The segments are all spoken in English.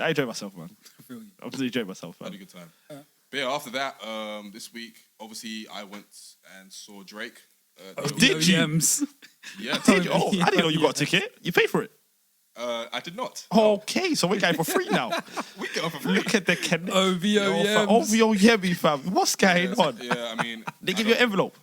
I enjoy myself, man. I feel you. I'm just enjoying myself, Had a man. good time. But yeah, after that, this week, obviously, I went and saw Drake. Did you? Yems. Yeah, Did you? Oh, I didn't know you got a ticket. You paid for it. I did not. Okay, so we're going for free now. We get off for free. Look at the connection. OVO Yems. OVO Yemi, fam. What's going on? Yeah, I mean, They give you an envelope.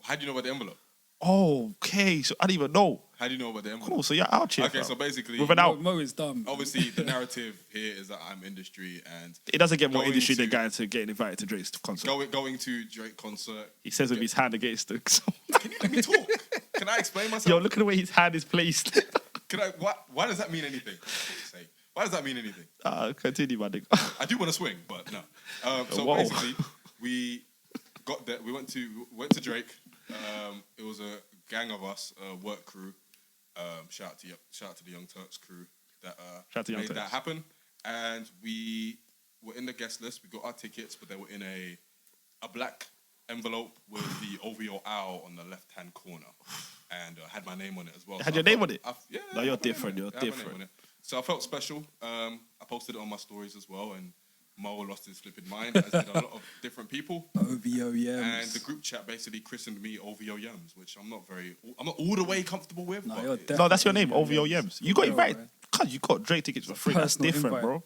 How do you know about the envelope? Okay, so I didn't even know. How do you know about the envelope? Cool, so you're out here. Okay, fam. so basically, With an out. Mo is dumb. obviously, the narrative here is that I'm industry and It doesn't get more Going industry than to- going to getting invited to Drake's concert. going to Drake concert. He says with his hand against the. Can you let me talk? Can I explain myself? Yo, look at the way his hand is placed. Can I? Why does that mean anything? Say, why does that mean anything? Continue, my nigga. I do want to swing, but no. So Whoa. basically, we got there. We went to Drake. It was a gang of us, work crew. Shout out to the Young Turks crew that Shout out to Young made that Turks. happen. And we were in the guest list. We got our tickets, but they were in a black envelope with the OVO owl on the left hand corner, and had my name on it as well. Had So your I name felt- on it? Yeah. No, I you're had my name different, on it. you're I had my name different. on it. So I felt special. I posted it on my stories as well, and Mo lost his flipping mind, as did a lot of different people. OVO And Yems. the group chat basically christened me OVO Yems, which I'm not all the way comfortable with. No, but you're it- definitely No, that's your name, OVO Yems. You got Bro, invited. man. Cause you got Drake tickets for free. That's Personal different, invite. bro.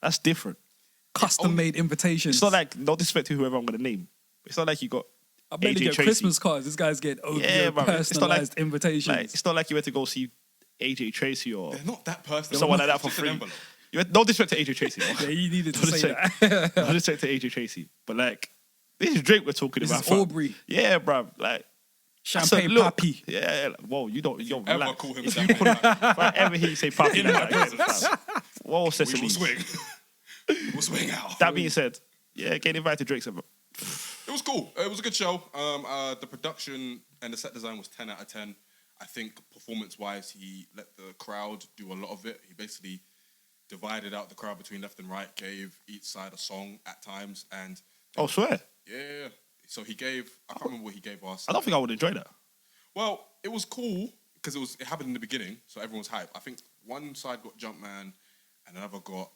That's different. Custom made invitations. It's not like, no disrespect to whoever I'm gonna name. It's not like you got I barely AJ get Tracy. Christmas cards. This guy's getting OVO Yeah, bro. personalized invitations. Like, it's not like you went to go see AJ Tracy or they're not that personal. someone like that It's for just an free. envelope. You had no disrespect to AJ Tracy. yeah, Though. you needed to No say disrespect. that. No disrespect to AJ Tracy, but like this is Drake we're talking This about. is fam. Aubrey. Yeah, bro. Like Champagne look, Papi. Yeah, like, whoa, you don't. Yo, Ever relax. call him If that? you put if I ever hear you say Papi, In my like that, presence. fam. Whoa, We will Sesame. swing. We'll swing out. That being said, yeah, getting invited to Drake's. It was cool. It was a good show. The production and the set design was 10 out of 10. I think performance-wise, he let the crowd do a lot of it. He basically divided out the crowd between left and right, gave each side a song at times, and Oh, swear. yeah. So he gave. I can't remember what he gave us. I don't think I would enjoy that. Well, it was cool because it happened in the beginning, so everyone was hyped. I think one side got Jumpman, and another got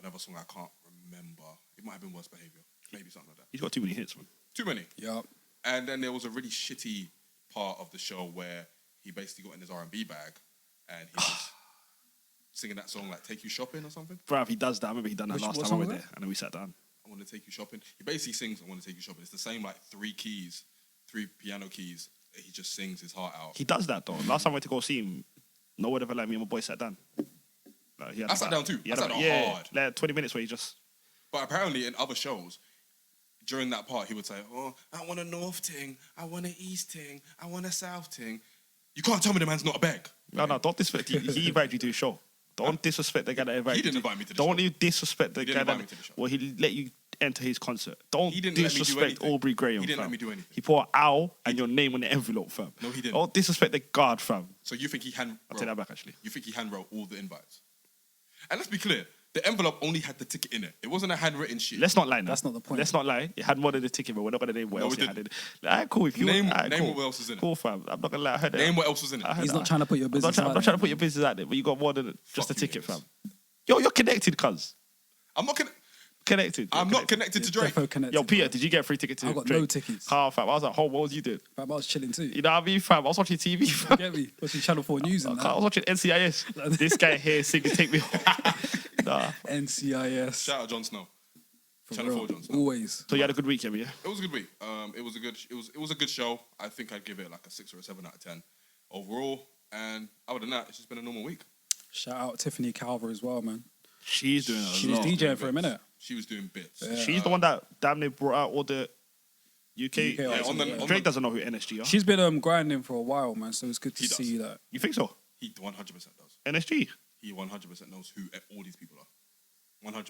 another song I can't remember. It might have been Worst Behavior, maybe something like that. He's got too many hits, man. Too many. Yeah. And then there was a really shitty part of the show where he basically got in his R&B bag, and he was singing that song like "Take You Shopping" or something. Bruv, he does that. I remember he done that Which- last what time I song went was there, and then we sat down. I want to take you shopping. He basically sings "I want to take you shopping." It's the same like 3 keys, 3 piano keys. He just sings his heart out. He does that though. Last time I went to go see him, no one ever let me and my boy sat down. Like, he had I sat down too. he had I sat down yeah, hard. like 20 minutes where he just. But apparently in other shows, during that part, he would say, "Oh, I want a North ting, I want an East ting, I want a South ting." You can't tell me the man's not a beg. No, don't disrespect. He invited you to his show. Don't disrespect the guy that invited He didn't you. invite me to the Don't show. you disrespect the He guy didn't invite that. me to the show. Well, he let you enter his concert. Don't He didn't let me do disrespect anything. Aubrey Graham. He didn't fam. let me do anything. He put an owl and your name on the envelope, fam. No, he didn't. Don't disrespect the guard, fam. So you think he hand? I'll take that back actually. You think he handwrote all the invites? And let's be clear, the envelope only had the ticket in it. It wasn't a handwritten shit. Let's not lie now. That's not the point. Let's not lie. It had more than the ticket, but we're not gonna name what No, else it it had in didn't. it. Alright, cool. If you Name alright, name cool. what else is in it. Cool, fam. I'm not gonna lie. I heard that. Name what else was in it. I heard He's that. not trying to put your business I'm out not trying to there, put your business out there, but you got more than just a Fuck you, ticket, niggas. fam. You're connected, cuz. I'm not Connected. I'm You're not connected to Drake. Defo connected. Yo, Peter, did you get a free ticket to I got Drake? no tickets. Fam, I was at home. What was you doing? Fam, I was chilling too. You know what I mean, fam? I was watching TV, fam. Get me? Watching Channel 4 News and I was that. watching NCIS. This guy here singing "Take Me Home." Nah. NCIS. Shout out Jon Snow. For Channel real. 4 Jon Snow. Always. So you had a good weekend, yeah? It was a good week. It was a good show. I think I'd give it like a 6 or a 7 out of 10 overall. And other than that, it's just been a normal week. Shout out Tiffany Calver as well, man. She's doing a She was lot. DJing for a minute. She was doing bits. Yeah. She's the one that damn near brought out all the UK. UK Yeah, on the, Yeah. on Drake the, doesn't know who NSG are. She's been grinding for a while, man, so it's good to He does. see that. You think so? he 100% does. NSG. He 100% knows who all these people are. 100%.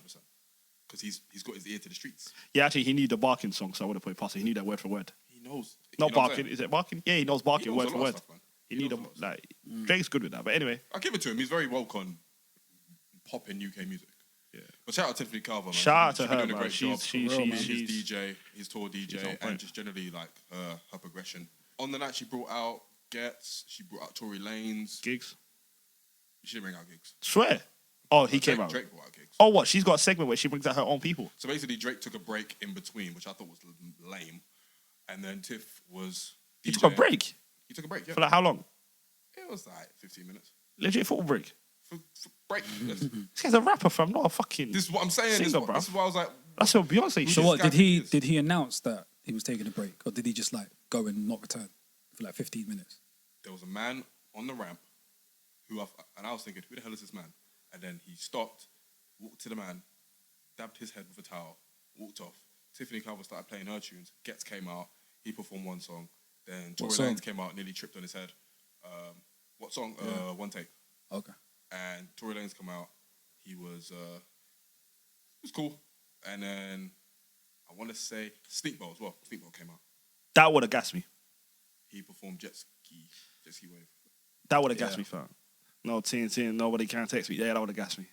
Because he's got his ear to the streets. Yeah, actually, he knew the barking song, so I would have put it past it. He knew that word for word. He knows. Not you know what I'm barking. saying? Is it barking? Yeah, he knows barking He knows word a for lot of word. stuff, man. He He need knows a, a lot. like Drake's good with that. But anyway, I'll give it to him. He's very woke on pop and UK music. Yeah. But shout out Tiffany Calver, man. Shout out to She's been her, doing a man. great job. She's His DJ, his tour she's on DJ, point. and just generally like her progression. On the night, she brought out Gets. She brought out Tory Lanez. gigs. She didn't bring out gigs. Swear. Oh, he came out. Drake brought out gigs. Oh, what? She's got a segment where she brings out her own people. So basically, Drake took a break in between, which I thought was lame. And then Tiff was He took a DJing. break. He took a break, yeah. For like how long? It was like 15 minutes. Legit football break. For break. Yes. This guy's a rapper, fam, not a fucking. This is what I'm saying. Singer, This is why I was like, That's what Beyonce So shit. what guy is. did he announce that he was taking a break, or did he just like go and not return for like 15 minutes? there was a man on the ramp and I was thinking, who the hell is this man? And then he stopped, walked to the man, dabbed his head with a towel, walked off. Tiffany Calver started playing her tunes. Gets came out. He performed one song. Then Tory song? Lanez came out, nearly tripped on his head. What song? One Take. Okay. And Tory Lanez come out. He was cool. And then I want to say Sneakbo as well. Sneakbo came out. That would have gassed me. He performed Jet Ski Wave. That would have gassed me, fam. No TNT, nobody can text me. Yeah, that would have gassed me.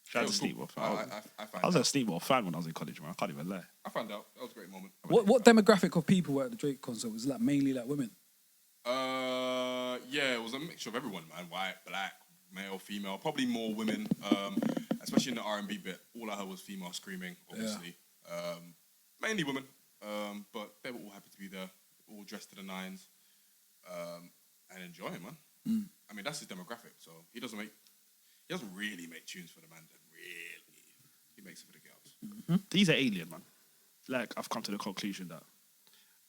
Shout out to It was Sneakbo. cool. I was a Sneakbo fan when I was in college, man. I can't even lie. I found out. That was a great moment. What demographic of people were at the Drake concert? Was it like mainly like women? Yeah, it was a mixture of everyone, man. White, black, male, female, probably more women. Especially in the R&B bit, all I heard was female screaming, obviously. Mainly women, but they were all happy to be there, all dressed to the nines, and enjoying, man. I mean, that's his demographic. So he doesn't really make tunes for the man. He makes it for the girls. He's an alien, man. Like, I've come to the conclusion that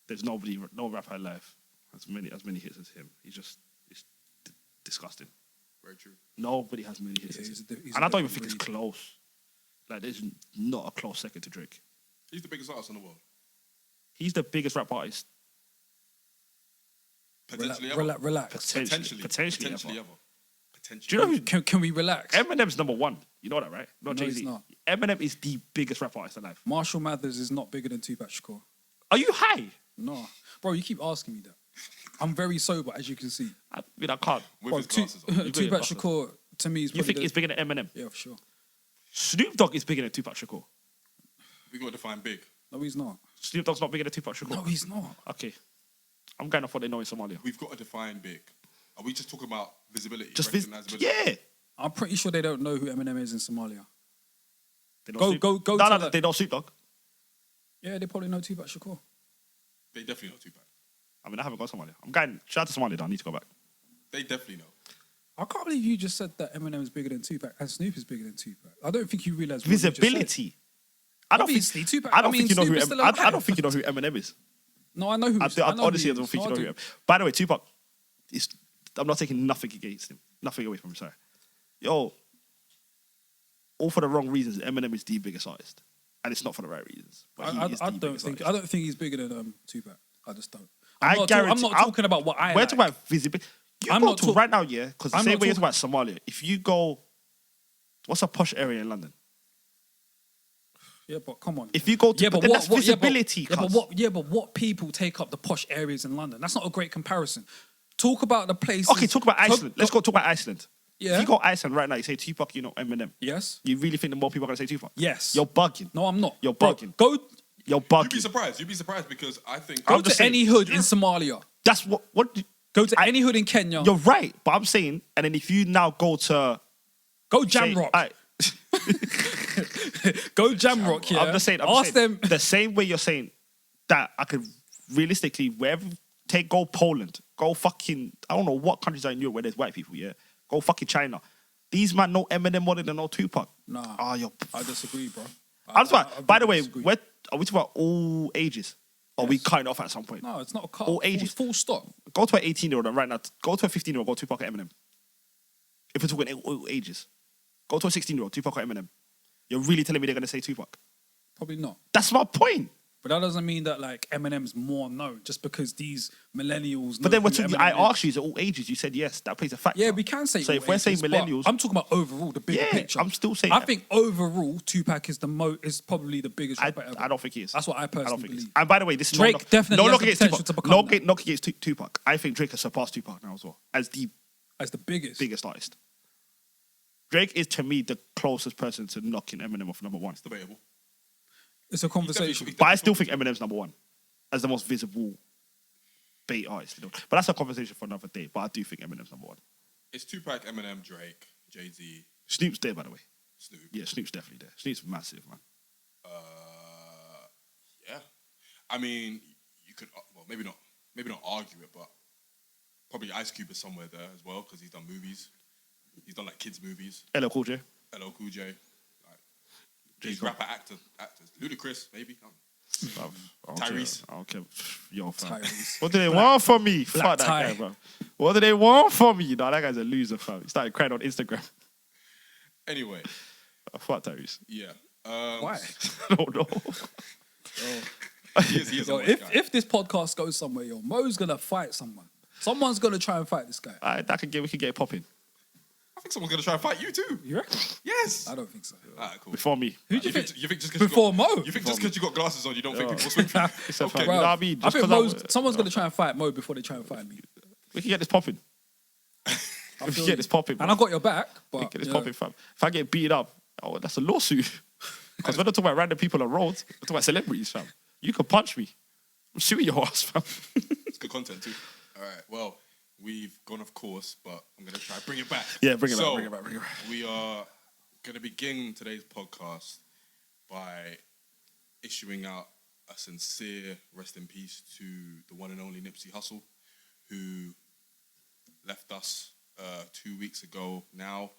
there's no rapper alive as many hits as him. It's disgusting. Very true. Nobody has many hits Yeah, as he's him. a And I don't even different think it's breed. close. Like, there's not a close second to Drake. He's the biggest artist in the world. He's the biggest rap artist. Potentially Relax. ever. Potentially ever. Potentially. Do you know who Can we relax? Eminem's number one? You know that, right? Not No, Jay-Z. he's not. Eminem is the biggest rap artist alive. Marshall Mathers is not bigger than Tupac Shakur. Are you high? No, bro, you keep asking me that. I'm very sober, as you can see. I mean, I can't. With Bro, his glasses on. got your Tupac glasses. Shakur to me is You probably think he's bigger than Eminem? Yeah, for sure. Snoop Dogg is bigger than Tupac Shakur. We got to define big. No, he's not. Snoop Dogg's not bigger than Tupac Shakur. No, he's not. Okay. I'm going off what they know in Somalia. We've got to define big. Are we just talking about visibility? Just recognizability? yeah. I'm pretty sure they don't know who Eminem is in Somalia. They know Go- Snoop- go- go No, to no, the- they know Snoop Dogg. Yeah, they probably know Tupac Shakur. They definitely know Tupac. I mean, I haven't gone to Somalia. I'm going. Shout out to Somalia, though. I need to go back. They definitely know. I can't believe you just said that Eminem is bigger than Tupac and Snoop is bigger than Tupac. I don't think you realize what you just said. Visibility. I don't Obviously, think. Tupac- I don't I mean, think you know Snoop who. is still I alive. don't think you know who Eminem is. No, I know who. I know honestly who don't he think is. you know No, I who. don't. By the way, Tupac is. I'm not taking nothing against him. Nothing away from him. Sorry. Yo. All for the wrong reasons. Eminem is the biggest artist, and it's not for the right reasons. But he is the I don't biggest think. artist. I don't think he's bigger than Tupac. I just don't. I I'm guarantee. not talking about what I. We're like. talking about visibility. You I'm go not to talk- right now, yeah, because the I'm same not way you're talk- talking about Somalia. If you go, what's a posh area in London? Yeah, but come on. If you go to, Yeah, but but then what? that's visibility. Yeah, but cuz. what? Yeah, but what people take up the posh areas in London? That's not a great comparison. Talk about the places. Okay, talk about Iceland. Let's go talk about Iceland. Yeah. If you go Iceland right now, you say Tupac, you know Eminem. Yes. You really think that more people are gonna say Tupac? Yes. You're bugging. No, I'm not. You're Bro, bugging. Go You're You'd be bugging. surprised. You'd be surprised because I think... go I'm to just saying- any hood in Somalia. That's what. Go to any hood in Kenya. You're right, but I'm saying, and then if you now go to Go say- Jamrock. Alright, Go Jamrock. Yeah. I'm just saying. Ask them. the same way you're saying that I could realistically wherever go Poland, go fucking I don't know what countries are in Europe where there's white people. Yeah, go fucking China. These man know Eminem more than they know Tupac. Nah. Ah, you're. I disagree, bro. I'm sorry. I By the really way, disagree. are we talking about all ages? Or are we cutting off at some point? No, it's not a cut. All ages. Full stop. Go to an 18-year-old and right now. Go to a 15-year-old. Go Tupac or Eminem. If we're talking all ages, go to a 16-year-old. Tupac or Eminem. You're really telling me they're gonna say Tupac? Probably not. That's my point. But that doesn't mean that like Eminem's more known just because these millennials. But then know we're who talking. Eminem I is. asked you, is it all ages? You said yes. That plays a factor. Yeah, we can say. So all if we're saying ages, but millennials, I'm talking about overall the bigger Yeah, picture. I'm still saying I that. think overall Tupac is is probably the biggest rapper ever. I don't think he is. That's what I personally don't think he is. believe. And by the way, this is Drake no knock- definitely no has knock the against potential Tupac. to become No that. knock against Tupac. I think Drake has surpassed Tupac now as well as the As the biggest. biggest artist. Drake is to me the closest person to knocking Eminem off number one. It's debatable. It's a conversation. He's But I still think Eminem's number one as the most visible bait artist. But that's a conversation for another day. But I do think Eminem's number one. It's Tupac, Eminem, Drake, Jay-Z, Snoop's there, by the way. Snoop. Yeah, Snoop's definitely there. Snoop's massive, man. Yeah. I mean, you could, well, maybe not argue it, but probably Ice Cube is somewhere there as well because he's done movies. He's done like kids movies. LL Cool J. LL Cool J. Like, these J. rapper actors. Ludacris, maybe. Tyrese. Tyrese. I don't care. Yo, fam. Tyrese. What do they want from me? Black Fuck that tie. guy, bro. What do they want from me? Nah, that guy's a loser, fam. He started crying on Instagram. Anyway, Fuck Tyrese. yeah. Why? I don't know. He is Yo, a nice guy. if this podcast goes somewhere, yo, Mo's gonna fight someone. Someone's gonna try and fight this guy. We could get it popping. I think someone's going to try and fight you too. You reckon? Yes. I don't think so. Alright, cool. Before me. Who do you think? You think just Before Mo? You think just because you got glasses on, you don't think people will swing for you? It's a Okay. fact. Bro, You know what I mean? I Just think 'cause someone's gonna try and fight Mo before they try and fight me. we can get this popping. I We feel can get you. this popping. And I got your back, We but can get this you know, popping, fam. If I get beat up, that's a lawsuit. Because we're not talking about random people on roads. We're talking about celebrities, fam. You can punch me. I'm suing your ass, fam. It's good content too. All right. Well, we've gone off course, but I'm going to try to bring it back. Yeah, bring it So, back. We are going to begin today's podcast by issuing out a sincere rest in peace to the one and only Nipsey Hussle, who left us 2 weeks ago now.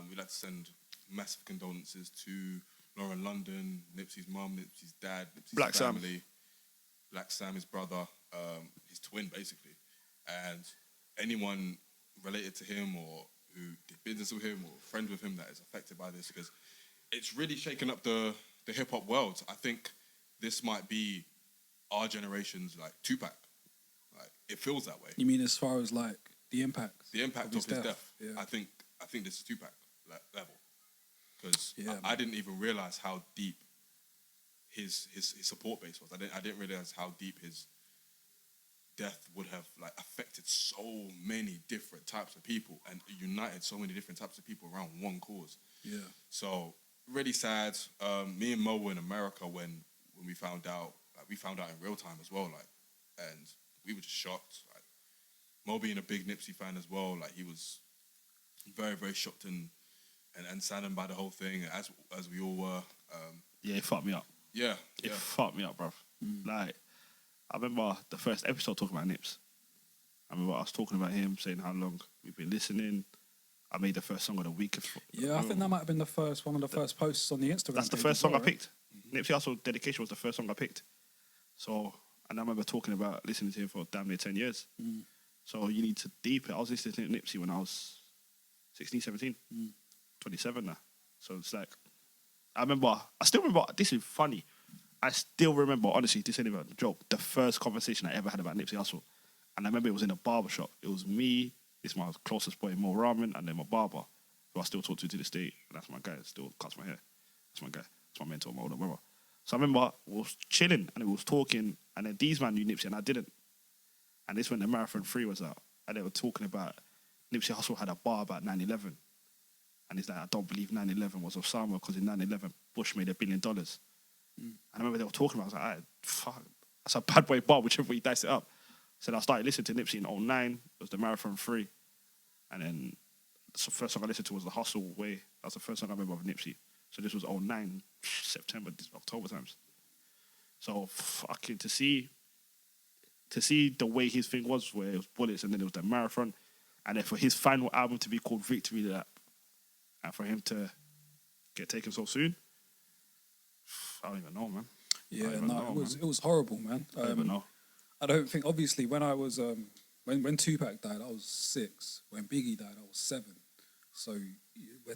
We'd like to send massive condolences to Lauren London, Nipsey's mum, Nipsey's dad, Nipsey's Black Sam. family. Black Sam, his brother, his twin, basically. And anyone related to him or who did business with him or friends with him that is affected by this, because it's really shaken up the hip-hop world. I think this might be our generation's, like, Tupac. Like, it feels that way. you mean as far as like the impact? The impact of his death. Yeah. I think this is Tupac level. Because Yeah, I didn't even realize how deep his support base was. I didn't realize how deep his death would have like affected so many different types of people and united so many different types of people around one cause. Yeah. So really sad. Me and Mo were in America when we found out. Like, we found out in real time as well. Like, and we were just shocked. Like, Mo being a big Nipsey fan as well. Like, he was very, very shocked and saddened by the whole thing, as we all were. Yeah, it fucked me up. Yeah, It yeah. fucked me up, bruv. Like, I remember the first episode talking about Nips. I remember I was talking about him, saying how long we've been listening. I made the first song of the week. Yeah, I think that might have been one of the first posts on the Instagram. That's the page first as song well, I right? picked. Nipsey Hussle Dedication was the first song I picked. So, and I remember talking about listening to him for damn near 10 years. So you need to deep it. I was listening to Nipsey when I was 16, 17, 27 now. So it's like, I still remember, this is funny. I still remember, honestly, this ain't even a joke, the first conversation I ever had about Nipsey Hussle. And I remember it was in a barbershop. It was me, this is my closest boy, Mo Ramen, and then my barber, who I still talk to this day. And that's my guy, still cuts my hair. That's my guy. That's my mentor, my older brother. So I remember we was chilling and we was talking, and then these man knew Nipsey and I didn't. And this when the Marathon 3 was out. And they were talking about, Nipsey Hussle had a bar about 9/11. And he's like, I don't believe 9/11 was Osama because in 9/11, Bush made $1 billion. And I remember they were talking about it. I was like, all right, fuck. That's a bad boy bar, whichever way you dice it up. So I started listening to Nipsey in 2009. It was the Marathon 3. And then the first song I listened to was The Hustle Way. That's the first song I remember of Nipsey. So this was 2009, September, October times. So fucking to see the way his thing was, where it was Bullets and then it was the Marathon. And then for his final album to be called Victory Lap. And for him to get taken so soon, I don't even know, man. Yeah, I don't even know, it was horrible, man. I don't even know. I don't think, obviously, when I was when Tupac died, I was 6. When Biggie died, I was 7. So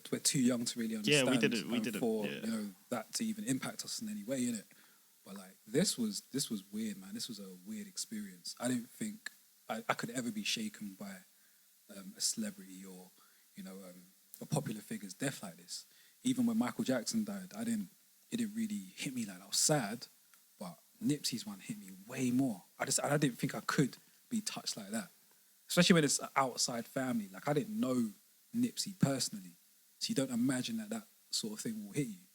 we're too young to really understand. Yeah, we did it. For Yeah. you know that to even impact us in any way, innit? But like this was weird, man. This was a weird experience. I didn't think I could ever be shaken by a celebrity or a popular figure's death like this. Even when Michael Jackson died, it didn't really hit me like that. I was sad, but Nipsey's one hit me way more. I didn't think I could be touched like that, especially when it's an outside family. Like, I didn't know Nipsey personally, so you don't imagine that sort of thing will hit you.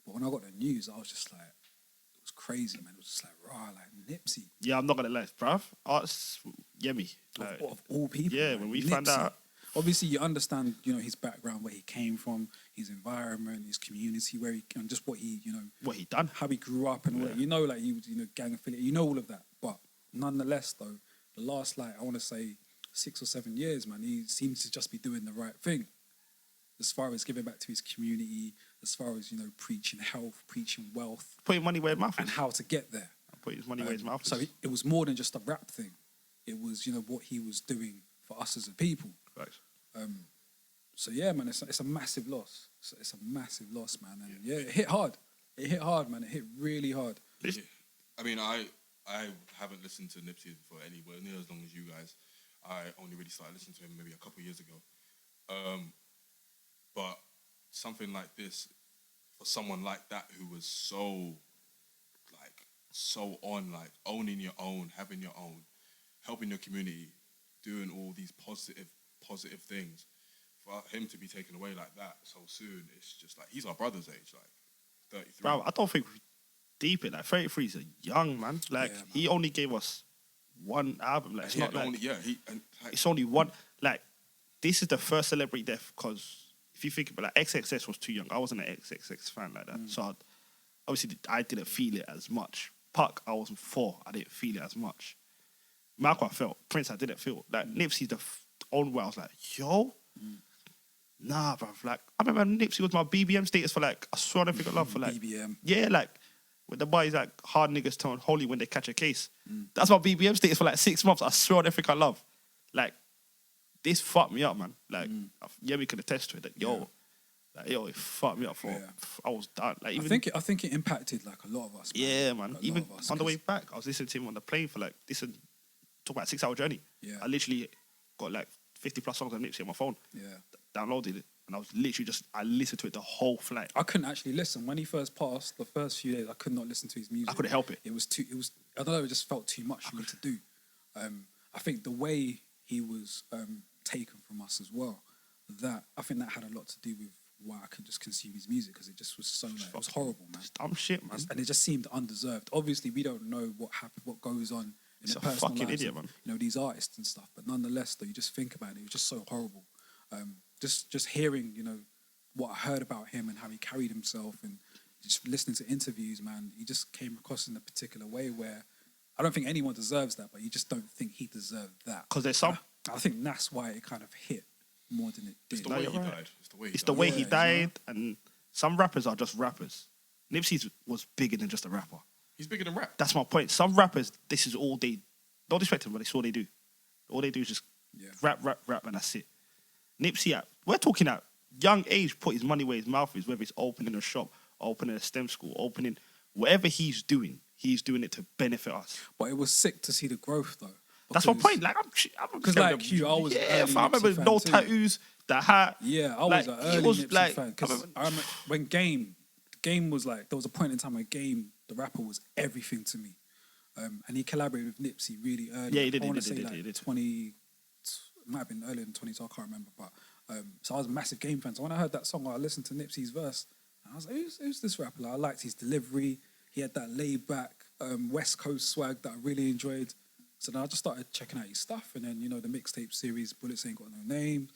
But when I got the news, I was just like, it was crazy, man. It was just like, rah, like Nipsey. Yeah, I'm not gonna lie, bruv. Us, Yemi. Like, Of all people. yeah, like, when we Nipsey. found out, obviously you understand, you know, his background, where he came from, his environment, his community, where he and just what he, you know, What he done. how he grew up and all that. You know, like he was, you know, gang affiliate. You know all of that, but nonetheless, though, the last like I want to say 6 or 7 years, man, he seems to just be doing the right thing, as far as giving back to his community, as far as, you know, preaching health, preaching wealth, Putting money where his mouth and is. how to get there. Put his money where his mouth is. So it was more than just a rap thing. It was, you know, what he was doing for us as a people. Right. So yeah, man, it's a massive loss. It's a massive loss, man. And yeah, it hit hard. It hit hard, man. It hit really hard. Yeah. I mean, I haven't listened to Nipsey for anywhere near as long as you guys. I only really started listening to him maybe a couple of years ago. But something like this, for someone like that who was so on, like owning your own, having your own, helping your community, doing all these positive things, for him to be taken away like that so soon, it's just like, he's our brother's age, like 33. Bro, I don't think we deep it. Like 33 is a young man. Like he only gave us one album. Like it's not like it's only one. Like this is the first celebrity death, because if you think about like XXS was too young. I wasn't an XXX fan like that, so obviously I didn't feel it as much. Puck, I wasn't 4. I didn't feel it as much. Malcolm, I felt. Prince, I didn't feel. Like Nipsey's the only way I was like, yo. Nah, bro. Like, I remember Nipsey was my BBM status for like, I swear I think I love for like, BBM. yeah, like, with the boys like, hard niggas turn holy when they catch a case. That's my BBM status for like 6 months. I swear I think I love. Like, this fucked me up, man. Like, Yemi can attest to it. That, yo, it fucked me up. I was done. Like, even, I think it impacted like a lot of us. Man. Yeah, man. Like, Even on the way back, I was listening to him on the plane for like, talk about a 6-hour journey. Yeah. I literally got like 50 plus songs on Nipsey on my phone. Yeah. Downloaded it, and I was literally I listened to it the whole flight. I couldn't actually listen when he first passed. The first few days, I could not listen to his music. I couldn't help it. It was I don't know. It just felt too much for me to do. I think the way he was taken from us as well, I think that had a lot to do with why I could just consume his music, because it just was so it was horrible, man. Dumb shit, man. And it just seemed undeserved. Obviously, we don't know what happened, what goes on in He's the a personal fucking lives idiot, of, man. you know, these artists and stuff. But nonetheless, though, you just think about it. It was just so horrible. Just hearing, you know, what I heard about him and how he carried himself, and just listening to interviews, man, he just came across in a particular way where I don't think anyone deserves that, but you just don't think he deserved that. Because there's some. I think that's why it kind of hit more than it did. It's the way he died. It's the way he died, you know? and some rappers are just rappers. Nipsey was bigger than just a rapper. He's bigger than rap. That's my point. Some rappers, this is all they. Don't disrespect them, but it's all they do. All they do is just rap, and that's it. Nipsey, we're talking at young age, put his money where his mouth is, whether it's opening a shop, opening a STEM school, opening whatever he's doing it to benefit us. But it was sick to see the growth, though. That's my point. Like, because like you, I was I remember fan no too. tattoos, the hat. Yeah, I was like, an early Nipsey fan. Because I remember when Game was like, there was a point in time when Game, the rapper, was everything to me. And he collaborated with Nipsey really early. Yeah, he did. I want to He say did, like he did. 20, it might have been earlier than 22, I can't remember. But so I was a massive Game fan. So when I heard that song, I listened to Nipsey's verse. And I was like, who's this rapper? Like, I liked his delivery. He had that laid back West Coast swag that I really enjoyed. So then I just started checking out his stuff, and then, you know, the mixtape series, Bullets Ain't Got No Name,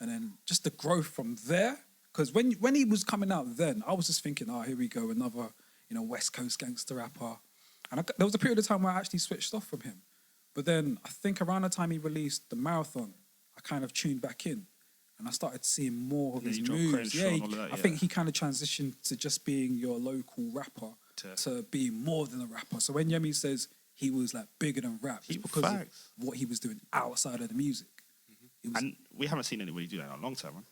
and then just the growth from there. Because when he was coming out then, I was just thinking, here we go, another, you know, West Coast gangster rapper. And there was a period of time where I actually switched off from him. But then I think around the time he released The Marathon, I kind of tuned back in, and I started seeing more of his moves. I think he kind of transitioned to just being your local rapper to being more than a rapper. So when Yemi says he was like bigger than rap, it's because of what he was doing outside of the music. And we haven't seen anybody do that in a long time, man.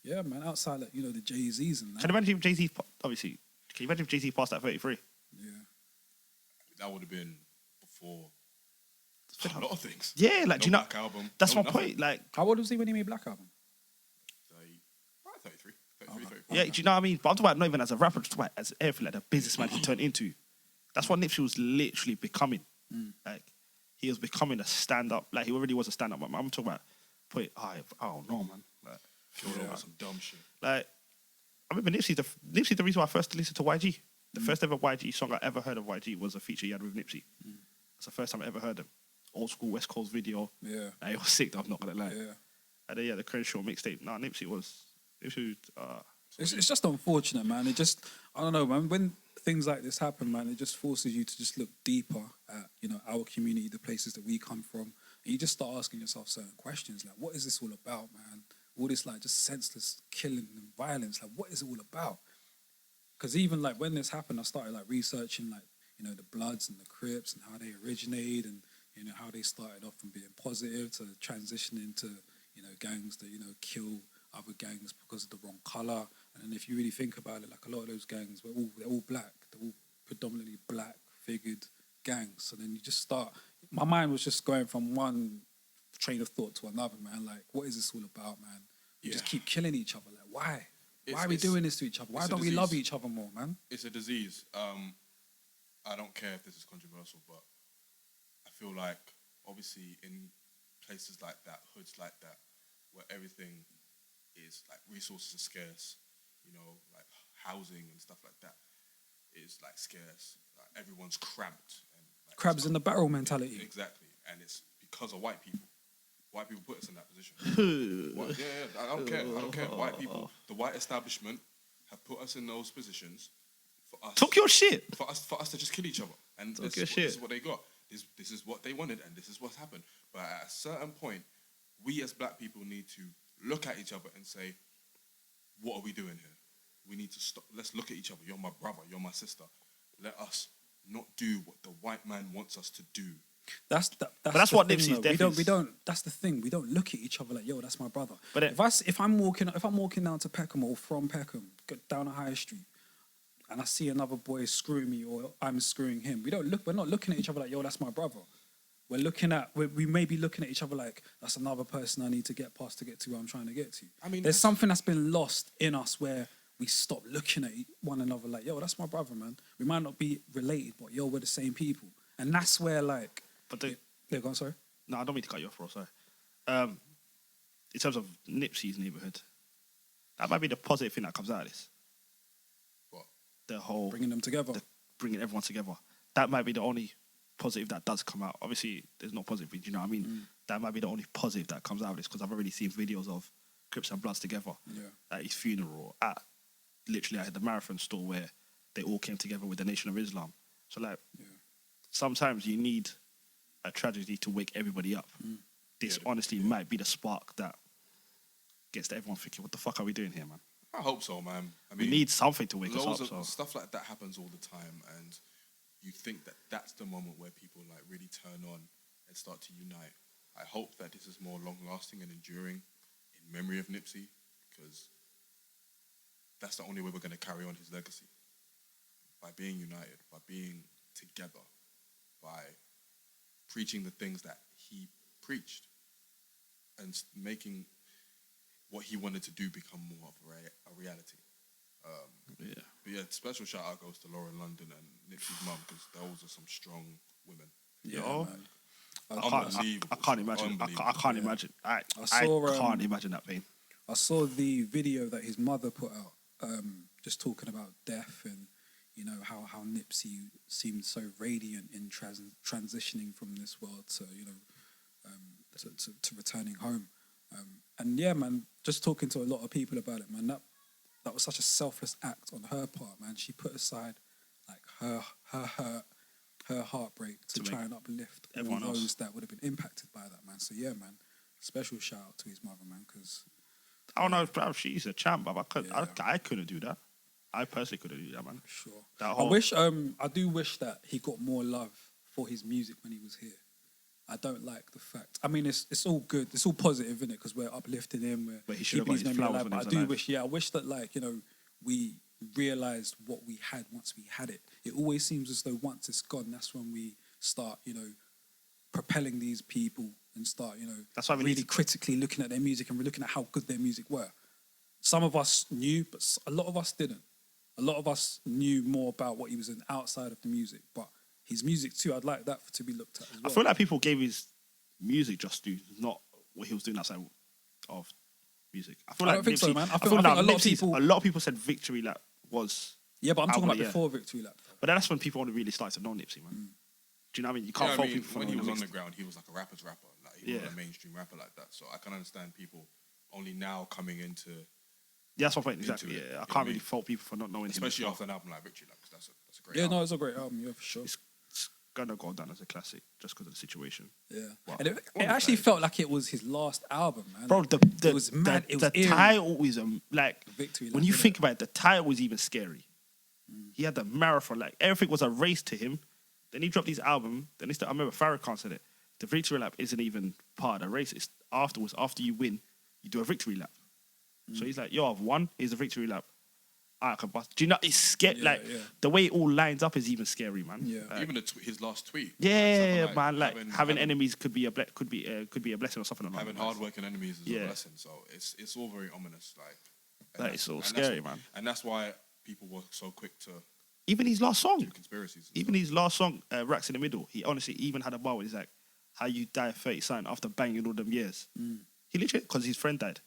Yeah, man, outside like, you know, the Jay-Z's and that. Can you imagine if Jay-Z, obviously, can you imagine if Jay-Z passed at 33? Yeah. That would have been before a lot of things. Yeah, like, No do you know? Black Album. That's no my nothing. point. Like, how old was he when he made Black Album? 33. yeah, do you know what I mean? But I'm talking about not even as a rapper, just talking about as everything, like the businessman he turned into. That's what Nipsey was literally becoming. Like, he was becoming a stand-up. Like, he already was a stand-up. I'm talking about, I don't know, man. Like, Killed over some dumb shit. Like, I remember Nipsey's the reason why I first listened to YG. The first ever YG song I ever heard of YG was a feature he had with Nipsey. That's the first time I ever heard him. Old school West Coast video. Yeah. Like, it was sick, though, I'm not going to lie. Yeah. And then, yeah, the Crenshaw mixtape. Nah, Nipsey was. It's just unfortunate, man. It just, I don't know, man. When things like this happen, man, it just forces you to just look deeper at, you know, our community, the places that we come from. And you just start asking yourself certain questions, like, what is this all about, man? All this, like, just senseless killing and violence. Like, what is it all about? Because even, like, when this happened, I started, like, researching, like, you know, the Bloods and the Crips and how they originated and, you know, how they started off from being positive to transitioning to, you know, gangs that, you know, kill other gangs because of the wrong colour. And then if you really think about it, like, a lot of those gangs, they're all black. They're all predominantly black-figured gangs. So then you just start... My mind was just going from one train of thought to another, man. Like, what is this all about, man? You just keep killing each other. Like, why? Why are we doing this to each other? Why don't we love each other more, man? It's a disease. I don't care if this is controversial, but I feel like, obviously, in places like that, hoods like that, where everything is, like, resources are scarce, you know, like housing and stuff like that is, like, scarce. Like, everyone's cramped. And, like, Crabs in the barrel mentality. Exactly. And it's because of white people. White people put us in that position. I don't care. White people, the white establishment have put us in those positions for us. Took your shit. For us to just kill each other. And this is what they got. This is what they wanted, and this is what's happened. But at a certain point, we as black people need to look at each other and say, what are we doing here? We need to stop. Let's look at each other. You're my brother. You're my sister. Let us not do what the white man wants us to do. That's what thing, Nipsey's though. death We don't. That's the thing. We don't look at each other like, yo, that's my brother. But if I'm walking down to Peckham or from Peckham, get down a high street, and I see another boy screwing me or I'm screwing him, we're not looking at each other like, yo, that's my brother. We may be looking at each other like, that's another person I need to get past to get to where I'm trying to get to. I mean, there's something that's been lost in us where we stop looking at one another like, yo, that's my brother, man. We might not be related, but yo, we're the same people. And that's where, like... Yeah, go on, sorry. No, I don't mean to cut you off, bro, sorry. In terms of Nipsey's neighbourhood, that might be the positive thing that comes out of this. What? The whole... Bringing them together. Bringing everyone together. That might be the only positive that does come out. Obviously, there's no positive, do you know what I mean? That might be the only positive that comes out of this, because I've already seen videos of Crips and Bloods together at his funeral, at the Marathon store where they all came together with the Nation of Islam. So, like, sometimes you need a tragedy to wake everybody up. This honestly might be the spark that gets everyone thinking, what the fuck are we doing here, man? I hope so, man. I mean, we need something to wake us up. So. Stuff like that happens all the time, and you think that that's the moment where people, like, really turn on and start to unite. I hope that this is more long-lasting and enduring in memory of Nipsey, because that's the only way we're going to carry on his legacy. By being united, by being together, by preaching the things that he preached and making what he wanted to do become more of a reality. But yeah, special shout out goes to Lauren London and Nipsey's mum, because those are some strong women. Yeah, man. I can't imagine. I can't imagine. I can't imagine that pain. I saw the video that his mother put out, just talking about death and, you know, how Nipsey seemed so radiant in transitioning from this world to, you know, to returning home. And yeah, man, just talking to a lot of people about it, man, that was such a selfless act on her part, man. She put aside, like, her hurt, her heartbreak to try and uplift all those that would have been impacted by that, man. So yeah, man, special shout out to his mother, man, because... I don't know, bro, she's a champ, but I couldn't do that. I personally couldn't do that, man. Sure. I do wish that he got more love for his music when he was here. I don't like the fact. I mean, it's all good. It's all positive, isn't it? Because we're uplifting him. But he should have got his flowers when he was alive. I wish that, like, you know, we realised what we had once we had it. It always seems as though once it's gone, that's when we start, you know, propelling these people and start, you know, that's why we really critically looking at their music and we're looking at how good their music were. Some of us knew, but a lot of us didn't. A lot of us knew more about what he was in outside of the music, but his music too, I'd like that to be looked at as well. I feel like people gave his music just due, not what he was doing outside of music. I don't think so, man. I feel like a lot of people said Victory Lap was... Yeah, but I'm talking about before Victory Lap. But that's when people only really started to know Nipsey, man. Do Do you know what I mean? You can't fault people for when not he was knowing on the mixed. ground, he was like a rapper's rapper. Like he wasn't a mainstream rapper like that. So I can understand people only now coming into, Yeah, that's my point. Exactly. into it, Yeah, I you can't know really what fault people for not knowing especially him. after an album like Victory Lap, 'cause that's a great Yeah, album. no, it's a great album, yeah, for sure. It's gonna go down as a classic just because of the situation. Yeah. Wow. And it actually felt like it was his last album, man. Bro, it was mad. It was the eerie. title is like Victory when Lap, you innit? think about it, the title was even scary. He had the marathon, like everything was a race to him. Then he dropped his album. Then I remember Farrakhan said it. The victory lap isn't even part of the race. It's afterwards. After you win, you do a victory lap. So he's like, "Yo, I've won. Here's a victory lap. I can bust." Do you know? It's scary. Yeah, like yeah. the way it all lines up is even scary, man. Yeah. Like, Even his last tweet. yeah, something man. Like having enemies could be a could be a blessing or something. Like having that. hardworking enemies is Yeah. a blessing. So it's all very ominous. Like and That that's- is so and that's scary, what- man. And that's why people were so quick to Even his last song. do conspiracies. and Even his last song, Racks in the Middle, he honestly even had a bar where he's like, "How you die 30 something after banging all them years?" He literally, because his friend died.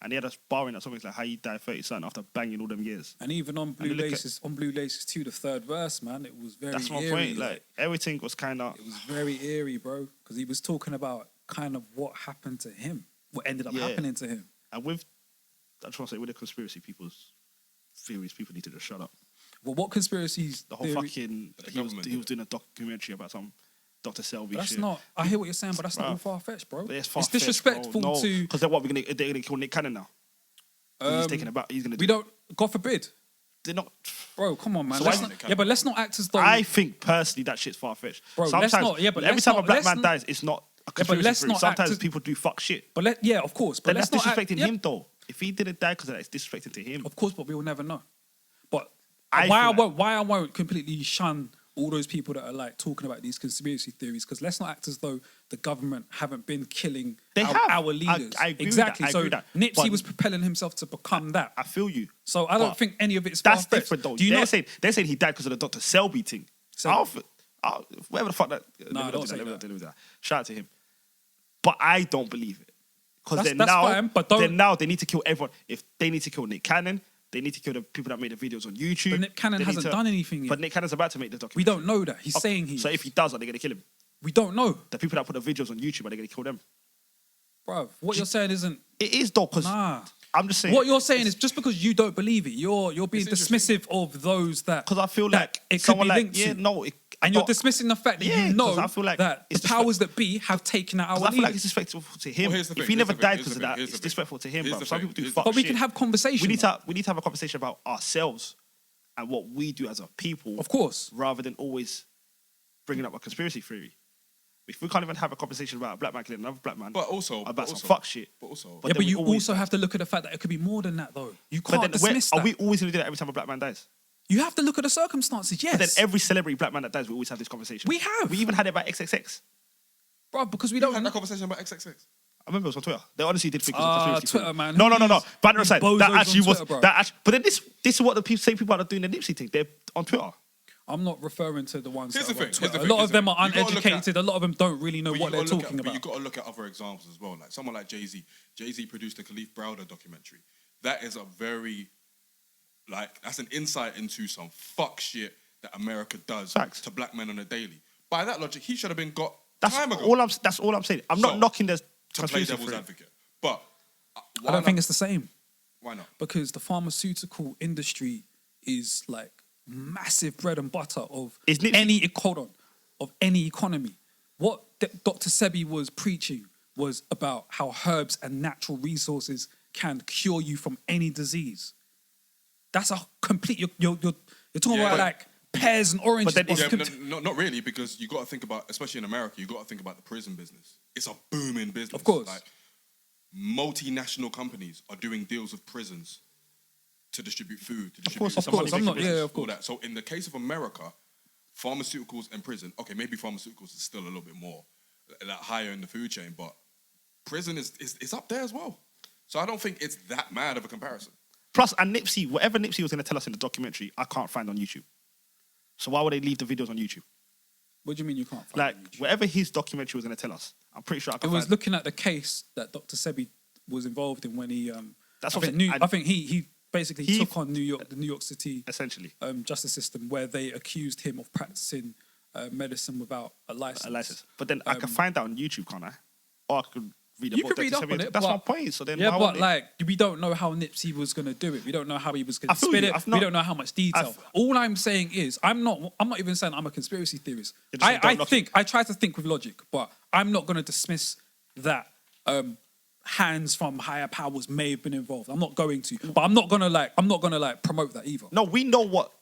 And he had a bar in that song, it's like, "How you die 30 something after banging all them years?" And even on Blue And look at- Laces, Blue Laces 2, the third verse, man, it was very That's my eerie. point. Like, everything was kind of... it was very eerie, bro, because he was talking about kind of what happened to him, what ended up Yeah. happening to him. And with, I just want to say, with the conspiracy people's theories, people need to just shut up. Well, what conspiracies? The whole fucking... The He was government doing did a documentary about some Dr. Selby But that's shit. not. I hear what you're saying, but that's not Bruv. all far fetched, bro. But it's It's disrespectful No, to. because they're what, they're going to kill Nick Cannon now. He's taking about... He's going to do... We don't. God forbid, They're not... bro. Come on, man. So Let's why- not, yeah, but let's not act as though. I think personally that shit's far fetched. Bro, Sometimes, let's not- yeah, but every let's time not- a black let's man not- dies, it's not a but conspiracy let's theory. not act Sometimes as- people do fuck shit. But yeah, of course. But Then that's let's not disrespecting act, him though. If he didn't die because of that, it's disrespecting to him. Of course, but we will never know. But I why feel I won't completely shun all those people that are like talking about these conspiracy theories, because let's not act as though the government haven't been killing They have. our leaders. I agree with exactly. that. I So agree with that. Nipsey But- was propelling himself to become that. I feel you. So I don't But think any of it's That's far-fetched. different though. Do you they're know? saying he died because of the Dr. Selby thing. So- Whatever the fuck that. Nah, don't say let me that. not do that. Shout out to him. But I don't believe it. Because That's then now, fine, but don't- then now they need to kill everyone. If they need to kill Nick Cannon, they need to kill the people that made the videos on YouTube. But Nick Cannon They need hasn't done anything yet. But Nick Cannon's about to make the We documentary. don't know that. He's saying he. So if he does, are they going to kill him? We don't know, The people that put the videos on YouTube, are they going to kill them? bro. What you're saying isn't. It is though, because Nah. I'm just saying. What you're saying is just because you don't believe it, you're being It's interesting, dismissive of those that. Because I feel that like it could someone be like linked to. And you're dismissing the fact that Yeah, you know 'cause I feel like that the it's powers that be have taken out our I feel like leaders. it's disrespectful to him. Well, here's the If thing, he here's never the thing, died here's because of the thing, that, here's it's the thing. disrespectful to him, Here's bro. the Some thing, people do here's the fuck But we shit. can have conversation. We need to have a conversation about ourselves and what we do as a people, Of course. rather than always bringing up a conspiracy theory. If we can't even have a conversation about a black man killing another black man, But also, about some fuck shit. But also, But Yeah, then but we you always- also have to look at the fact that it could be more than that, though. You But can't then dismiss are that. we always going to do that every time a black man dies? You have to look at the circumstances, yes. But then every celebrity black man that dies, we always have this conversation. We have. We even had it about XXX. Bro, because we we don't had know. that conversation about XXX. I remember it was on Twitter. They honestly did think it was a conspiracy Twitter, theory. man. No. Who Banner these aside, bozos that on actually was Twitter, bro? that. But then this is what the same people that are doing the Nipsey thing. They're on Twitter. I'm not referring to the ones Here's that the are on thing, here's Twitter. the A thing, lot here's of the them thing. are You gotta look uneducated. A lot of them don't really know But what you they're gotta look talking at, But you about. got to look at other examples as well. Like someone like Jay-Z. Jay-Z produced the Khalif Browder documentary. That is a very, that's an insight into some fuck shit that America does Facts. to black men on a daily. By that logic, he should have been got That's time ago That's all I'm saying. I'm So, not knocking the to play conspiracy devil's theory. advocate. But I don't think it's the same. Why not? Because the pharmaceutical industry is like massive bread and butter of Is Nipsey- of any economy. What Dr. Sebi was preaching was about how herbs and natural resources can cure you from any disease. That's a complete. You're talking Yeah, about but- like pears and oranges. But then but Yeah, not really, because you got to think about, especially in America, you got to think about the prison business. It's a booming business. Of course. Like, multinational companies are doing deals with prisons to distribute food, to distribute course, of course, I'm not. business, Yeah, of all course. that. So in the case of America, pharmaceuticals and prison, okay, maybe pharmaceuticals is still a little bit more like higher in the food chain, but prison is up there as well. So I don't think it's that mad of a comparison. Plus, and Nipsey, whatever Nipsey was going to tell us in the documentary, I can't find on YouTube. So why would they leave the videos on YouTube? What do you mean you can't find Like, it on YouTube? whatever his documentary was going to tell us, I'm pretty sure I It can was find. looking at the case that Dr. Sebi was involved in when he. That's I what think, I'm saying. I think he basically He- took on the New York City essentially. justice system, where they accused him of practicing medicine without a license. A license. But then I can find that on YouTube, can't I? Or I could read a You book. can read up on it. That's but, my point. So then yeah, why but wouldn't like we don't know how Nipsey was gonna do it. We don't know how he was gonna feel spin you. it. We don't know how much detail. All I'm saying is I'm not even saying I'm a conspiracy theorist. I try to think with logic, but I'm not gonna dismiss that hands from higher powers may have been involved. I'm not going to, but I'm not gonna promote that either. No, we know what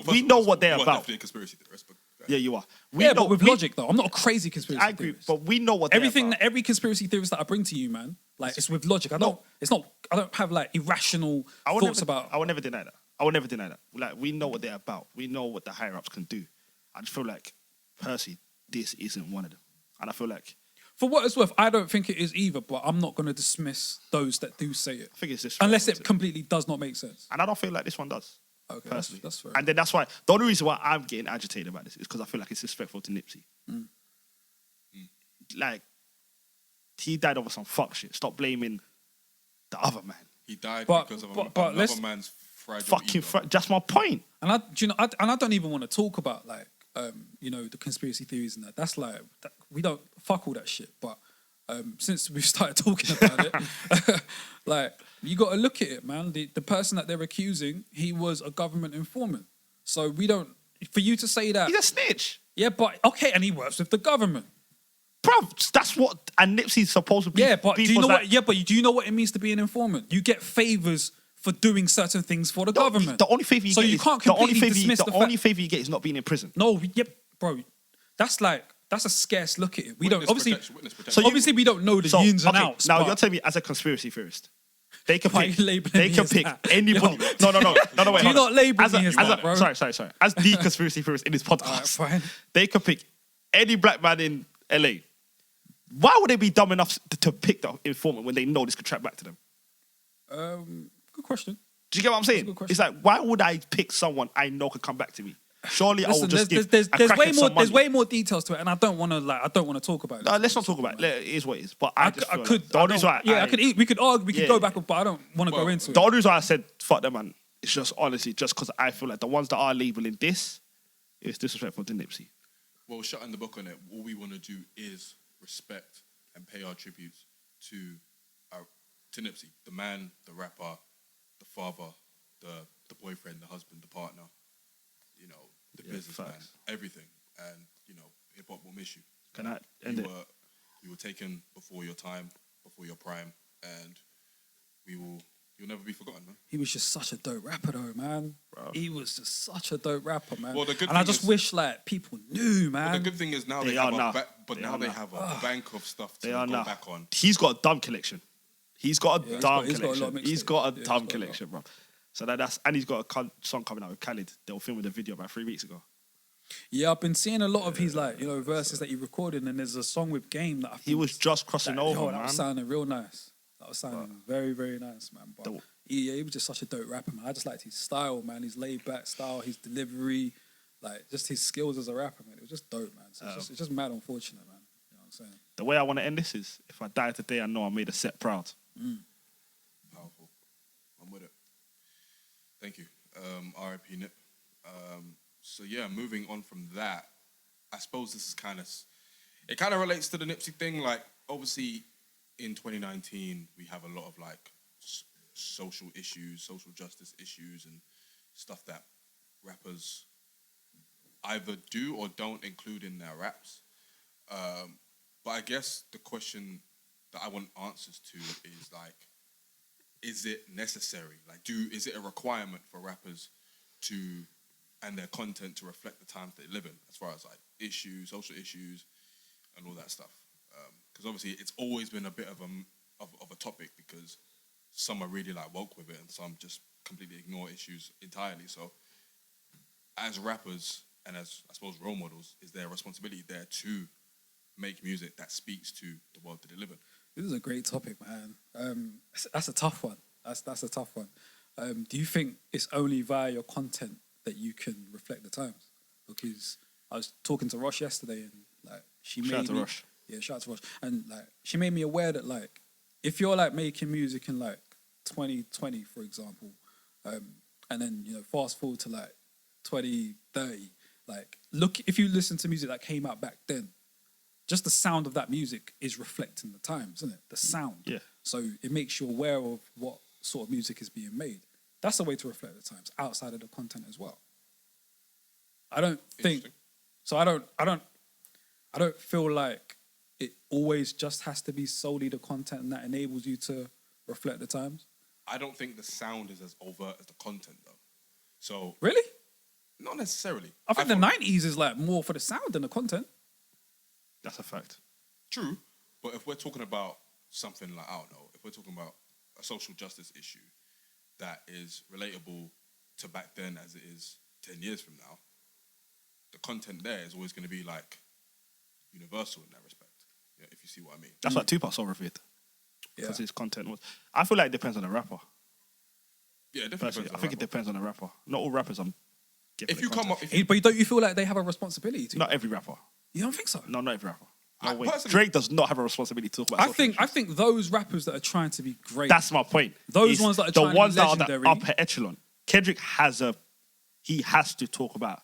we know what they're about. Definitely a conspiracy theorist, but Yeah, you are. But with logic though. I'm not a crazy conspiracy I agree, theorist. but we know what Everything they're that every conspiracy theorist that I bring to you, man, like it's with logic. I don't have like irrational thoughts about. I would never deny that. I would never deny that. Like we know what they're about. We know what the higher ups can do. I just feel like personally, this isn't one of them. And I feel like For what it's worth, I don't think it is either, but I'm not going to dismiss those that do say it. I think it's this unless it completely does not make sense. And I don't feel like this one does. Okay, personally. that's fair. And then that's why the only reason why I'm getting agitated about this is because I feel like it's disrespectful to Nipsey. Like he died over some fuck shit. Stop blaming the other man. he died But- because of but another man's fragile Fucking ego. that's my point. And I don't even want to talk about like the conspiracy theories and that. That's like we don't fuck all that shit. But since we've started talking about it, like you got to look at it, man. The person that they're accusing, he was a government informant. So we don't. For you to say that, He's a snitch. yeah, but okay, and he works with the government. Bruv, that's what and Nipsey's supposed to be. Yeah, but do you know like, what? Yeah, but do you know what it means to be an informant? You get favors for doing certain things for the government. The only favor you so get you is, can't the only completely favor dismiss the only favor you get is not being in prison. No, yep, bro. That's a scarce look at it. We don't Witness obviously. protection. So you- Obviously, we don't know the ins and okay, outs. Now but you're telling me as a conspiracy theorist, they can Why pick. are you labeling They me can as pick that? anybody. Yo. No. Wait. Do you hold on. not label me as that, bro? Sorry. As the conspiracy theorist in this podcast, Alright, fine. they could pick any black man in LA. Why would they be dumb enough to pick the informant when they know this could track back to them? Good question. Do you get what I'm saying? good question. It's like, why would I pick someone I know could come back to me? Surely I will Listen, just give there's a crackhead some money. there's way more details to it, and I don't want to talk about it. No, let's not talk about it. It is what it is. But I just feel could. like the only reason why We could argue. We could Yeah. go back, but I don't want to go into the it. only reason why I said fuck them, man, it's just honestly just because I feel like the ones that are labeling this is disrespectful to Nipsey. Well, shutting the book on it, all we want to do is respect and pay our tributes to Nipsey, the man, the rapper, the father, the boyfriend, the husband, the partner, the businessman, everything. And, hip hop will miss you. Can I end it? You were taken before your time, before your prime, and you'll never be forgotten, man. He was just such a dope rapper, though, man. Bro. He was just such a dope rapper, man. Well, the good and I thing just is- wish like people knew, man. But the good thing is now They they are have now. they have a bank of stuff to They go are now. back on. He's got a dumb collection. He's got a Yeah, dumb he's got a lot of collection. He's mixtapes. got a Yeah, he's dumb got a collection, bro. So that's and he's got a song coming out with Khalid. They were filming the video about 3 weeks ago. Yeah, I've been seeing a lot of his verses that he recorded, and there's a song with Game that I think He was just crossing over, that man. was sounding real nice. That was sounding very, very nice, man. But he was just such a dope rapper, man. I just liked his style, man. His laid back style, his delivery, like just his skills as a rapper, man. It was just dope, man. So it's just mad unfortunate, man. You know what I'm saying? The way I want to end this is if I die today, I know I made a set proud. Powerful. I'm with it. Thank you. R.I.P. Nip. So yeah, moving on from that, I suppose this is kind of relates to the Nipsey thing. Like, obviously, in 2019, we have a lot of like social issues, social justice issues, and stuff that rappers either do or don't include in their raps. But I guess the question that I want answers to is like, is it necessary? Like, is it a requirement for rappers and their content to reflect the times they live in, as far as like issues, social issues, and all that stuff? Because obviously it's always been a bit of a topic, because some are really like woke with it and some just completely ignore issues entirely. So as rappers and as, I suppose, role models, is there a responsibility there to make music that speaks to the world that they live in? This is a great topic, man. That's a tough one. That's a tough one. Do you think it's only via your content that you can reflect the times? Because I was talking to Rosh yesterday, and like Shout out to Rosh. Yeah, shout out to Rosh. And like she made me aware that like if you're like making music in like 2020, for example, and then fast forward to like 2030, Like, look, if you listen to music that came out back then, just the sound of that music is reflecting the times, isn't it? The sound. Yeah. So it makes you aware of what sort of music is being made. That's a way to reflect the times outside of the content as well. I don't think so. I don't feel like it always just has to be solely the content and that enables you to reflect the times. I don't think the sound is as overt as the content, though. So Really? not necessarily. I think the thought- 90s is like more for the sound than the content. That's a fact. True, but if we're talking about something like, I don't know, if we're talking about a social justice issue that is relatable to back then as it is 10 years from now, the content there is always going to be like universal in that respect. Yeah, if you see what I mean. That's why Tupac so revered. Yeah. Because his content was... I feel like it depends on the rapper. Yeah, it definitely. Personally, I think it depends on the rapper. Not all rappers are... If you come up, if you, But don't you feel like they have a responsibility to? Not every rapper. You don't think so? No, not every rapper. I No way. personally- Drake does not have a responsibility to talk about social I issues. think those rappers that are trying to be great. That's my point. Those It's ones that are the trying to ones be that are the legendary. upper echelon. Kendrick has he has to talk about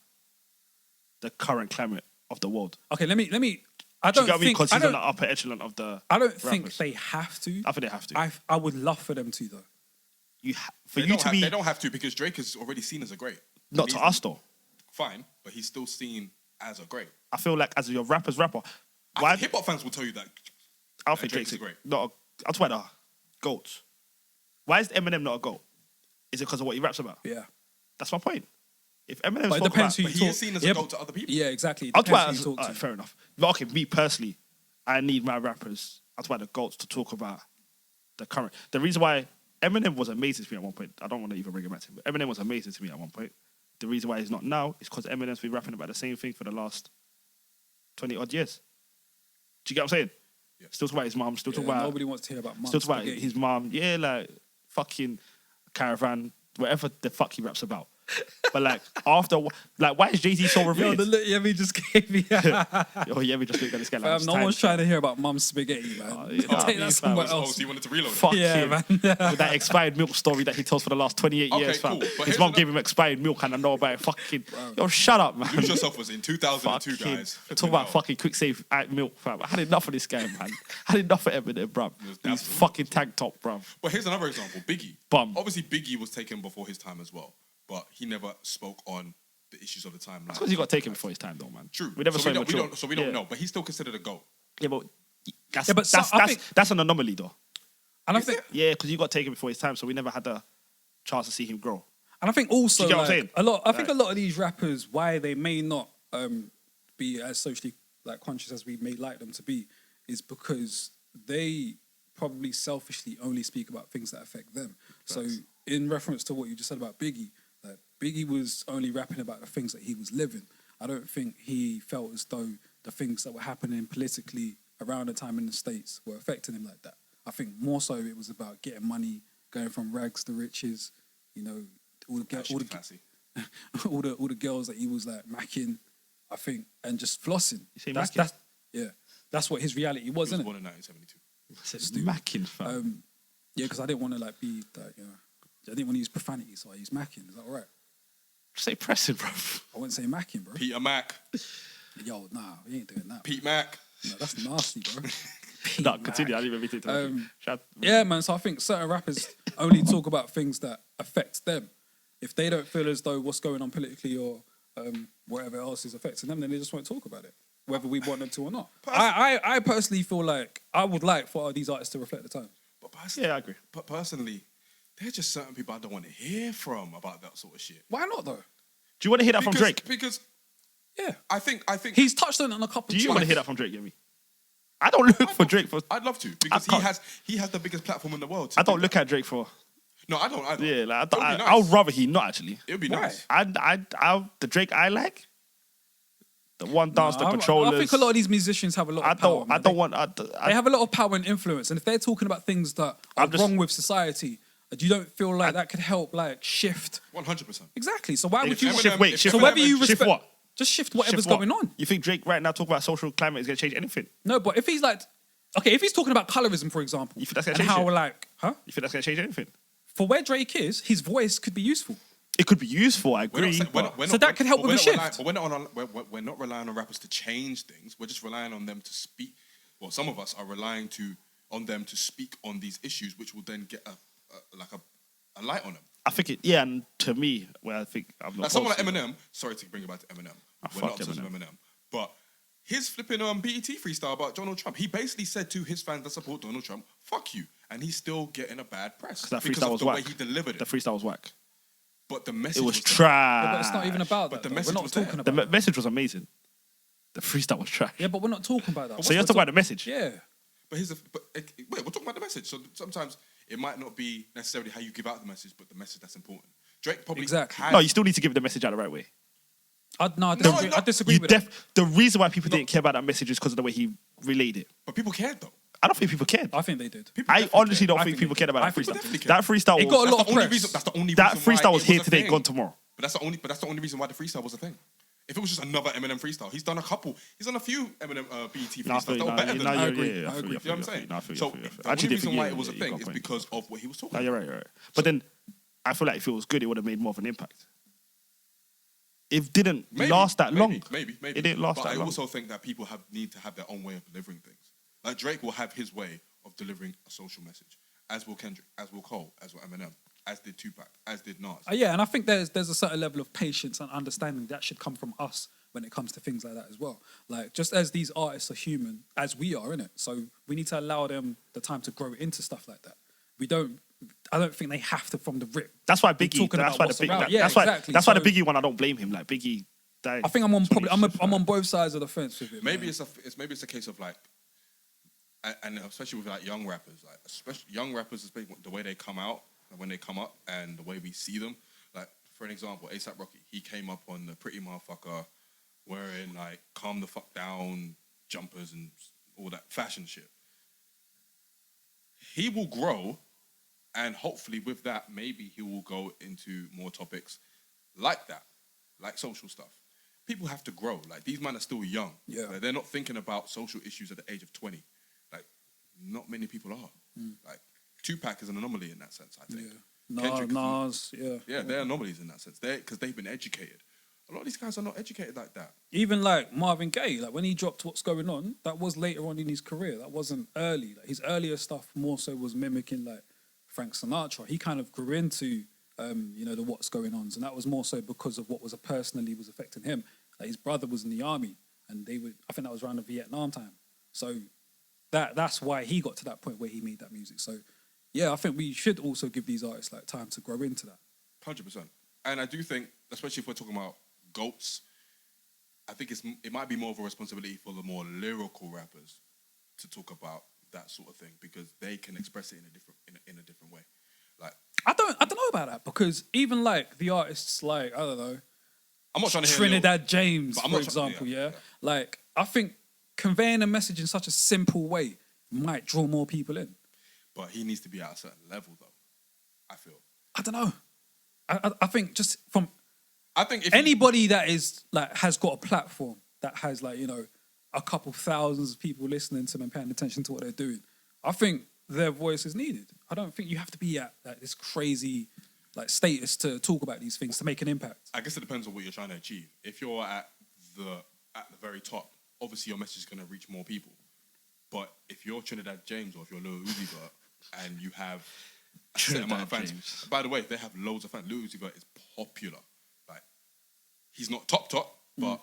the current climate of the world. Okay, let me. I Do you don't get what I mean? think. Because I he's on don't, the upper echelon of the. I don't think rappers. they have to. I think they have to. I would love for them to though. For they you don't to have, be they don't have to because Drake is already seen as a great. not to us though. Fine, but he's still seen as a great. I feel like as your rapper, why? Hip hop fans will tell you that. I don't think Drake's Drake's great. not. That's why the goats. Why is Eminem not a goat? Is it because of what he raps about? Yeah, That's my point. If Eminem but it spoke depends about, who you But he talk. is seen as yeah, a goat to other people. Yeah, exactly. It That's why. depends who you talk to. Fair enough. But okay, me personally, I need my rappers. That's why the goats to talk about the current. The reason why Eminem was amazing to me at one point. I don't want to even bring him back to him, but Eminem was amazing to me at one point. The reason why he's not now is because Eminem's been rapping about the same thing for the last 20 odd years. Do you get what I'm saying? Yeah. Still talk about his mom. Still Yeah, talk about. nobody wants to hear about. Still talk about spaghetti. his mom. Yeah, like fucking Caravan, whatever the fuck he raps about. But like after, like why is Jay-Z so Yo, revered? the look Yemi just gave me. Oh yeah, we just looked at this guy like Fam, no one's trying to hear about mum's spaghetti, man. Oh, you know I'll what I take mean, that fam. somewhere Oh, else. so he wanted to reload it. Fuck Yeah, him. man. With that expired milk story that he tells for the last 28 Okay, years, fam. cool. But His here's mom another- gave him expired milk and I know about it. Fucking, yo, shut up, man. Lose Yourself was in 2002, Fucking- guys. Talk about fucking quick save milk, fam. I had enough of this guy, man. I had enough of Eminem, bruv. was He's dazzling. fucking tank top, bruv. Well, here's another example. Biggie. Bum. Obviously, Biggie was taken before his time as well, but he never spoke on the issues of the time. That's because he got taken before his time, though, man. True. We never so saw we him don't, we mature. don't, so we don't Yeah. know, but he's still considered a GOAT. Yeah, but that's, Yeah, but so- I think- that's an anomaly, though. And I Is think, it? Yeah, because he got taken before his time, so we never had the chance to see him grow. and I think also Do you get what I'm like, saying? a lot. I think Like- a lot of these rappers, why they may not be as socially like conscious as we may like them to be, is because they probably selfishly only speak about things that affect them. So, in reference to what you just said about Biggie, like Biggie was only rapping about the things that he was living. I don't think he felt as though the things that were happening politically around the time in the States were affecting him like that. I think more so it was about getting money, going from rags to riches, you know, all the Actually classy. all the girls that he was like macking, I think, and just flossing. You say That's macking? that's what his reality was, He was isn't born it? in 1972. Macking, fam. Yeah, because I didn't want to like be like, you know, I didn't want to use profanity, so I used macking. Is that all right? Say pressing, bro. I wouldn't say macking, bro. Peter Mac. Yo, nah, we ain't doing that. Pete Mac. No, that's nasty, bro. No, continue. I didn't even mean to interrupt you. Shout- Yeah, man. So I think certain rappers only talk about things that affect them. If they don't feel as though what's going on politically or whatever else is affecting them, then they just won't talk about it, whether we want them to or not. I personally feel like I would like for these artists to reflect the times. But personally, Yeah, I agree. But personally, there's just certain people I don't want to hear from about that sort of shit. Why not though? Do you want to hear that from Drake? Because Yeah, I think he's touched on it on a couple. Do you of want to times. hear that from Drake, Yemi? I don't look for Drake for. I'd love to because can't- he has the biggest platform in the world. to I don't do look that. at Drake for. No, I don't. Yeah, like It would be nice. I would rather he not actually. It would be Why? nice. The Drake I like, the one dance, the I controllers. think a lot of these musicians have a lot of power. I man. don't want. They have a lot of power and influence, and if they're talking about things that are I'm just- wrong with society, you don't feel like that could help like shift 100%. exactly. So why would If you? Eminem- shift. Wait, if shift so what? whether you Shift respect, what? just shift whatever's Shift what? going on. You think Drake right now talking about social climate is going to change anything? No, but if he's like, okay, if he's talking about colorism, for example, You think that's gonna and change how it? like, huh? You think that's going to change anything? For where Drake is, his voice could be useful. It could be useful, I agree. So that could help with a shift. But we're not relying on rappers to change things. We're just relying on them to speak. Well, some of us are relying on them to speak on these issues, which will then get a light on them. I think and to me, where I think I'm not. Like someone like Eminem. Sorry to bring it back to Eminem. We're not obsessed with Eminem, but his flipping BET freestyle about Donald Trump. He basically said to his fans that support Donald Trump, "Fuck you," and he's still getting a bad press that because freestyle of the was way whack. he delivered it. The freestyle was whack. But the message was there. trash. Yeah, but it's not even about that. But the though. message we're not was talking there. about The message was amazing. The freestyle was trash. Yeah, but we're not talking about that. So you're talking about the message. Yeah. But wait, we're talking about the message. So sometimes it might not be necessarily how you give out the message, but the message that's important. Drake probably Exactly. No, you still need to give the message out the right way. I disagree. no, I disagree with that. The reason why people didn't care about that message is because of the way he relayed it. But people cared though. I don't think people cared. I think they did. I honestly don't I think think people they cared about did. I that think freestyle. they definitely That freestyle It got a was, lot of That's the only press. reason. That's the only that reason why freestyle was it here a today, thing. gone tomorrow. But that's the only reason why the freestyle was a thing. If it was just another Eminem freestyle, he's done a couple. He's done a few Eminem BET No, I freestyles feel that you. were better than I that. agree. I I feel agree. you. You know what I'm saying? No, I feel you. So I feel you. the I only actually reason think why you- it was a you thing got is point. because of what he was talking No, about. you're right. You're right. But then I feel like if it was good, it would have made more of an impact. It didn't last that long. Maybe. It didn't last but that I long. also think that people need to have their own way of delivering things. Like Drake will have his way of delivering a social message, as will Kendrick, as will Cole, as will Eminem, as did Tupac, as did Nas. Yeah, and I think there's a certain level of patience and understanding that should come from us when it comes to things like that as well. Like, just as these artists are human, as we are, innit? So we need to allow them the time to grow into stuff like that. I don't think they have to from the rip. That's why be Biggie. talking That's about why the what's big. around. That, Yeah, that's why. exactly. That's why the So- Biggie one. I don't blame him. Like Biggie died. I think I'm on 26th, I'm on both sides of the fence with it. Maybe man. it's a case of like, and especially with like young rappers, like especially young rappers, especially the way they come out and when they come up and the way we see them. Like for an example, A$AP Rocky, he came up on the Pretty Motherfucker, wearing like calm the fuck down jumpers and all that fashion shit. He will grow, and hopefully with that, maybe he will go into more topics like that, like social stuff. People have to grow. Like these men are still young. Yeah. Like, they're not thinking about social issues at the age of 20. Like not many people are. Like Tupac is an anomaly in that sense, I think. Kendrick is- Nas, yeah. Yeah, they're anomalies in that sense. Because they've been educated. A lot of these guys are not educated like that. Even like Marvin Gaye, like when he dropped What's Going On, that was later on in his career. That wasn't early. Like, his earlier stuff more so was mimicking like Frank Sinatra. He kind of grew into the What's Going Ons, and that was more so because of what was personally was affecting him. Like his brother was in the army, and I think that was around the Vietnam time. So that's why he got to that point where he made that music. So yeah, I think we should also give these artists like time to grow into that. 100%. And I do think, especially if we're talking about GOATs, I think it might be more of a responsibility for the more lyrical rappers to talk about that sort of thing, because they can express it in a different way. Like I don't know about that, because even like the artists like, I don't know, I'm not trying to hear Trinidad James, But I'm for not trying- example, yeah. Like, I think conveying a message in such a simple way might draw more people in. But he needs to be at a certain level, though. I feel. I don't know. I think just from I think if anybody that is like has got a platform that has like, a couple thousands of people listening to them and paying attention to what they're doing, I think their voice is needed. I don't think you have to be at like this crazy like status to talk about these things to make an impact. I guess it depends on what you're trying to achieve. If you're at the very top, obviously your message is going to reach more people. But if you're Trinidad James or if you're Lil Uzi Vert and you have a certain amount of fans, James. by the way, they have loads of fans. Lil Uzi Vert is popular. Like he's not top, but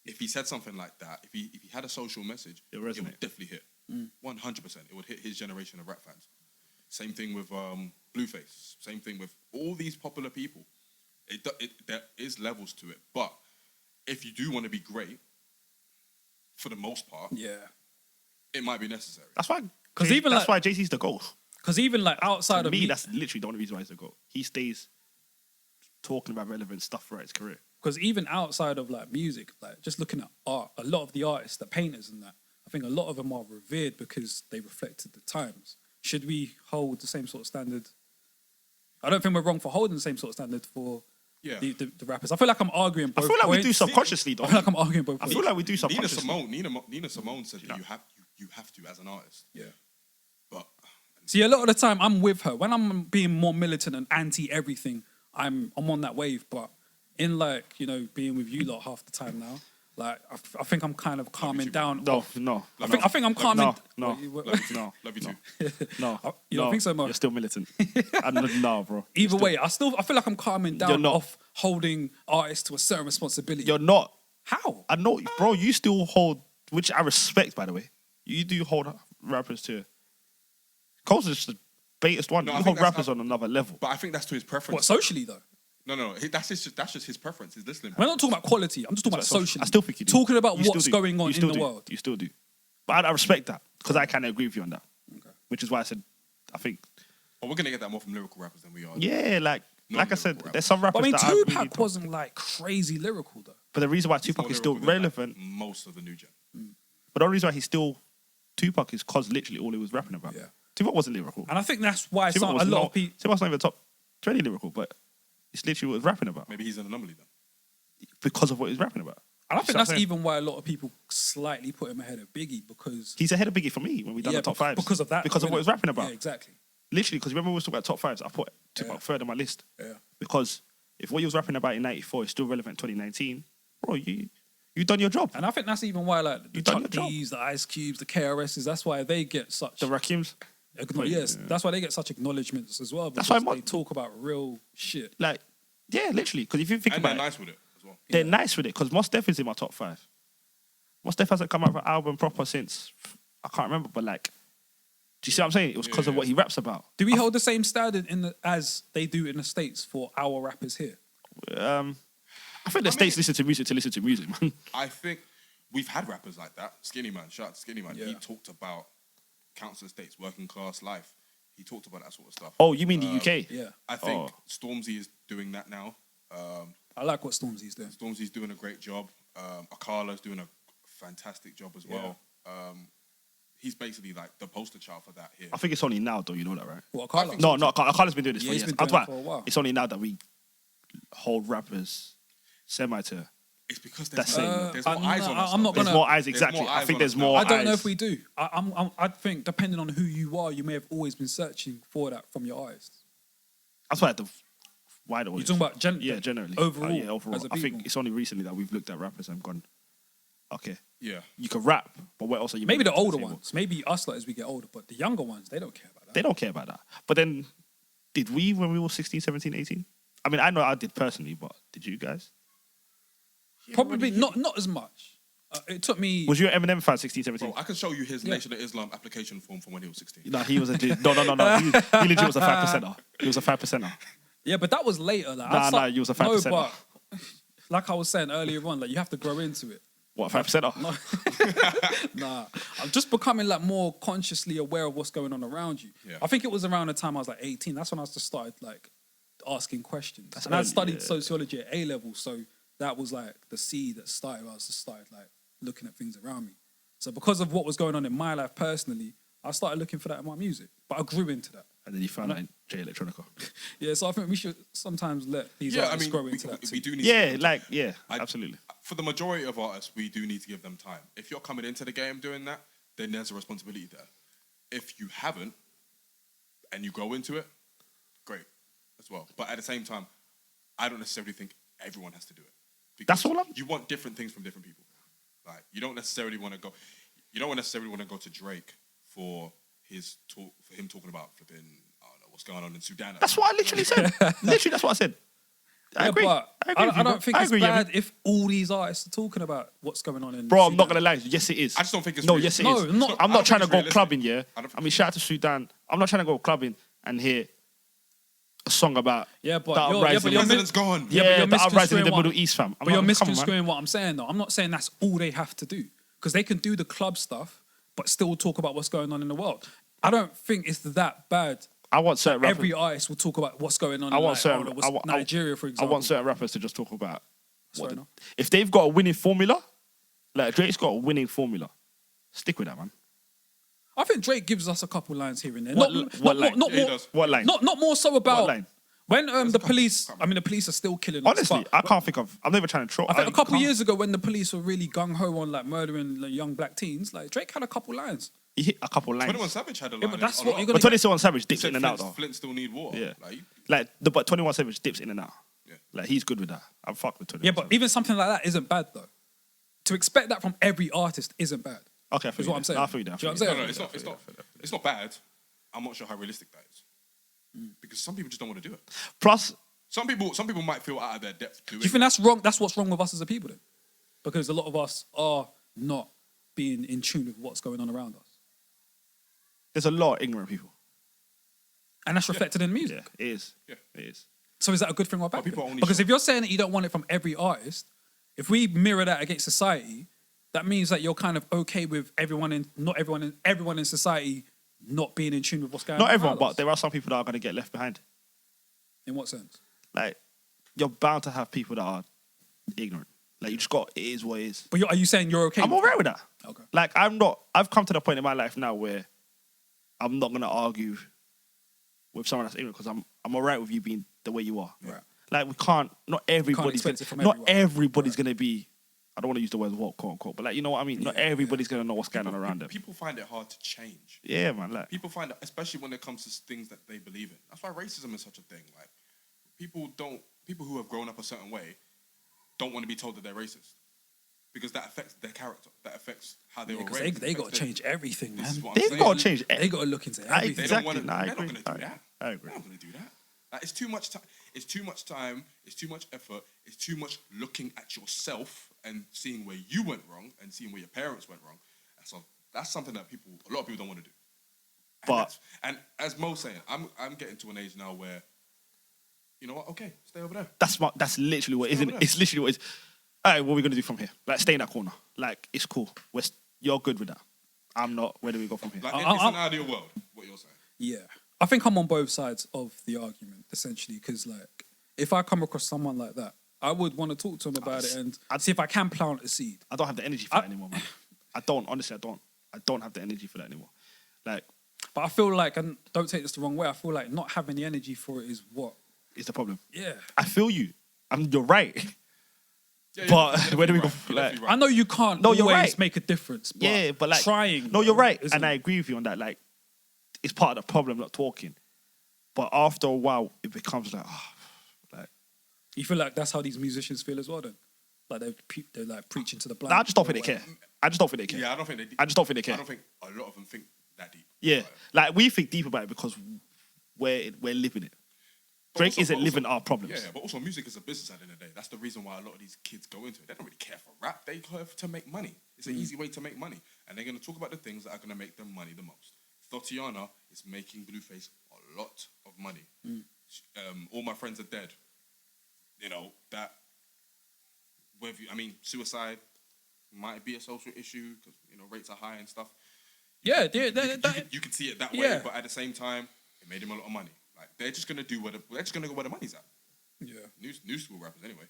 if he said something like that, if he had a social message, It it resonate. would definitely hit. 100%. It would hit his generation of rap fans. Same thing with Blueface. Same thing with all these popular people. There is levels to it. But if you do want to be great, for the most part, Yeah. it might be necessary. That's why. 'Cause even that's like- why JC's the goal. Because even like outside To of me, that's literally the only reason why he's the goal. He stays talking about relevant stuff throughout his career. because even outside of like music, like just looking at art, a lot of the artists, the painters and that, I think a lot of them are revered because they reflected the times. Should we hold the same sort of standard? I don't think we're wrong for holding the same sort of standard for Yeah. the rappers. I feel like I'm arguing both I feel like we do points. subconsciously, though. I feel like I'm arguing both I points. feel like we do Nina subconsciously. Simone said that you have to as an artist. Yeah. But See, a lot of the time I'm with her. When I'm being more militant and anti everything, I'm on that wave, but in like, you know, being with you lot half the time now, like I think I'm kind of calming down. No. I think I'm calming. No. Love you too. No. You don't think so, Mo? You're still militant. No, bro. Either way, I feel like I'm calming You're down not. off holding artists to a certain responsibility. You're not. How? I know, bro. You still hold, which I respect, by the way. You do hold rappers to. Cole's just the baitest one. No, I You think hold that's rappers on another level. But I think that's to his preference. What, socially though? No. That's just his preference. His listening. We're not talking about quality. I'm just talking about socially. I still think you do. Talking about You still what's do. going on You still in the do. world. You still do. But I respect that because I kind of agree with you on that. Okay. Which is why I said, I think, But we're gonna get that more from lyrical rappers than we are. yeah, like I said, lyrical there's some rappers But I mean, that I really Tupac don't- wasn't like crazy lyrical though. But the reason why He's Tupac more is still lyrical than, like, relevant, most of the new gen. but the only reason why he's still Tupac is because literally all he was rapping about. Yeah. Tupac wasn't lyrical. And I think that's why Tupac a was lot not, of people. Tupac's not even top 20 lyrical, but it's literally what he was rapping about Maybe he's an anomaly then. because of what he's rapping about. And I You think see what that's I'm saying? even why a lot of people slightly put him ahead of Biggie because He's ahead of Biggie for me when we done the top fives. because of that. Because of what he's rapping about. Yeah, exactly. Literally, because remember we was talking about top fives, I put Tupac third on my list. Yeah. Because if what you was rapping about in 94 is still relevant in 2019, bro, you done your job. And I think that's even why like the You done Chuck your job. D's, the Ice Cubes, the KRSs, that's why they get such The Rakims, that's why they get such acknowledgements as well. That's Because why they talk about real shit. like, yeah, literally. Because if you think And about they're it, nice with it as well. they're nice with it. Because Mos Def is in my top five. Mos Def hasn't come out with an album proper since, I can't remember, but like, do you see what I'm saying? It was because of what he raps about. Do we hold the same standard as they do in the States for our rappers here? I think the States listen to music, man. I think we've had rappers like that. Skinny Man, shout out to Skinny Man. Yeah. He talked about council estates, working class life. He talked about that sort of stuff. Oh, you mean the UK? Yeah. I think Stormzy is doing that now. I like what Stormzy's doing. Stormzy's doing a great job. Akala's doing a fantastic job as well. He's basically like the poster child for that here. I think it's only now, though. You know that, right? What, Carla? No, Akala's been doing this Yeah, for he's years. been doing That's it for a why while. it's only now that we hold rappers semi to. It's because That's there's, it. there's more eyes on us. I'm not There's gonna- more eyes, There's exactly. more I eyes think on there's us now. more I don't know eyes. if we do. I think depending on who you are, you may have always been searching for that from your eyes. That's why the wider You're audience. talking about Yeah, generally. overall. Yeah, overall. As a I think people. it's only recently that we've looked at rappers and gone, okay, Yeah. you can rap, but what else are you Maybe the bringing to older table? ones, maybe us like as we get older, but the younger ones, they don't care about that. They don't care about that. But then, did we when we were 16, 17, 18? I mean, I know I did personally, but did you guys? Probably not as much. It took me. Was you an Eminem fan 16, 17? Bro, I can show you his Nation of Islam application form from when he was 16. No, he was a no. He legit was a 5%er. He was a 5%er. Yeah, but that was later. Like, Nah, you was a 5%. No, but like I was saying earlier on, like you have to grow into it. What, 5%er? Nah, I'm just becoming like more consciously aware of what's going on around you. Yeah. I think it was around the time I was like 18. That's when I just started like asking questions. And I early, studied yeah. sociology at A level, so that was like the seed that started. I just started like looking at things around me. So because of what was going on in my life personally, I started looking for that in my music. But I grew into that. And then you found out in J Electronica. Yeah, so I think we should sometimes let these Yeah, I artists mean, grow into that we too. do need to Yeah, give like, I- absolutely. For the majority of artists, we do need to give them time. If you're coming into the game doing that, then there's a responsibility there. If you haven't and you grow into it, great as well. But at the same time, I don't necessarily think everyone has to do it. Because That's all you want different things from different people. Like you don't necessarily want to go. You don't necessarily want to go to Drake for his talk, for him talking about flipping. I don't know what's going on in Sudan. That's what I literally said. Literally, that's what I said. I agree. But I agree with you, I bro. don't think I it's agree, bad Yemi. if all these artists are talking about what's going on in Bro, I'm not Sudan. gonna lie. Yes, it is. I just don't think it's no. real. Yes, it No, is. not- I'm I not don't trying to think go it's clubbing. realistic. Yeah. I don't think I mean, it's shout out to Sudan. I'm not trying to go clubbing and hear a song about Yeah, but the you're- uprising. yeah, but The you're president's gone. Yeah, but Yeah, you're the uprising in the misconstruing what- Middle East, fam. But you're Come on, man. misconstruing what I'm saying, though. I'm not saying that's all they have to do. Because they can do the club stuff, but still talk about what's going on in the world. I don't think it's that bad. I want certain rappers. Every artist will talk about what's going on I in want like, certain. Nigeria, for I example. want certain rappers to just talk about Fair enough. if they've got a winning formula. Like Drake's got a winning formula. Stick with that, man. I think Drake gives us a couple lines here and there. What line? Not Yeah, he more, does. What line? not more so about What line? when the police. I mean, the police are still killing us, Honestly, but I can't think of. I'm never trying to troll. I think a couple can't- years ago when the police were really gung ho on like murdering like, young black teens, like Drake had a couple lines. He hit a couple lines. 21 Savage had a line. Yeah, but that's a what lot. you're But gonna. 21 Savage dips Said in and out though. Flint still need water. Yeah. Like, But 21 Savage dips in and out. Yeah. Like he's good with that. I'm fucked with 21. Yeah, but even something like that isn't bad though. To expect that from every artist isn't bad. okay, I feel is you what I'm there. saying. I feel you there. Do you know what I'm no, saying? it's not bad. I'm not sure how realistic that is. Because some people just don't want to do it. Plus, Some people might feel out of their depth doing Do you think that's wrong? That's what's wrong with us as a people then, because a lot of us are not being in tune with what's going on around us, there's a lot of ignorant people. and that's reflected in music. Yeah, it is. Yeah. It is. So is that a good thing or a bad people thing? only Because show- if you're saying that you don't want it from every artist, if we mirror that against society, that means that you're kind of okay with everyone in society not being in tune with what's going on. Not everyone, around but us. there are some people that are going to get left behind. In what sense? Like, you're bound to have people that are ignorant. Like, you just got, it is what it is. But are you saying you're okay? I'm with alright with that. Okay. Like, I've come to the point in my life now where I'm not going to argue with someone that's ignorant because I'm alright with you being the way you are. Right. Like, we can't, not everybody's expect it from not everyone. everybody's going to be, I don't want to use the word what, quote unquote, but like, you know what I mean? Not everybody's going to know what's going on around them. People find it hard to change. Yeah, man. Like, People find it, especially when it comes to things that they believe in. That's why racism is such a thing. Like, people who have grown up a certain way don't want to be told that they're racist because that affects their character. That affects how they were Because raised. they got to change everything, man. This is what I'm they've saying. got to change. They got to look into everything. They Exactly. don't want to. No, I They're not agree. going to do that. I agree. They're not going to do that. Like, it's too much time. It's too much time. It's too much effort. It's too much looking at yourself and seeing where you went wrong and seeing where your parents went wrong. And so that's something that a lot of people don't want to do. And as Mo's saying, I'm getting to an age now where, you know what? Okay, stay over there. That's literally what it is, isn't it? It's literally what it is. All right, what are we going to do from here? Like, stay in that corner. Like, it's cool. You're good with that. I'm not. Where do we go from here? Like, it's an ideal world, what you're saying. Yeah. I think I'm on both sides of the argument, essentially, because, like, if I come across someone like that, I would want to talk to him about it and I'd see if I can plant a seed. I don't have the energy for that anymore, man. I don't. Honestly, I don't have the energy for that anymore. Like, But I feel like, and don't take this the wrong way, I feel like not having the energy for it is what? it's the problem. Yeah. I feel you. You're right. Yeah, But where do we go? You're Like, definitely I know you can't No, always you're right. make a difference, but, yeah, but like trying. No, you're right, isn't and I it? agree with you on that. Like, it's part of the problem, not talking. But after a while, it becomes like, like. You feel like that's how these musicians feel as well, then? Like they're like preaching to the blind. I just don't think they care. I just don't think they care. Yeah, I don't think they. I just don't think they care. I don't think a lot of them think that deep. Yeah, like we think deep about it because we're living it. Drake also- isn't but living also- our problems. Yeah, but also music is a business at the end of the day. That's the reason why a lot of these kids go into it. They don't really care for rap. They care to make money. It's an easy way to make money. And they're going to talk about the things that are going to make them money the most. Thotiana is making Blueface a lot of money. All My Friends Are Dead. You know, that... suicide might be a social issue because, you know, rates are high and stuff. Yeah, You can see it that way, Yeah. but at the same time, it made him a lot of money. Like, they're just going to go where the money's at. yeah. New school rappers anyway.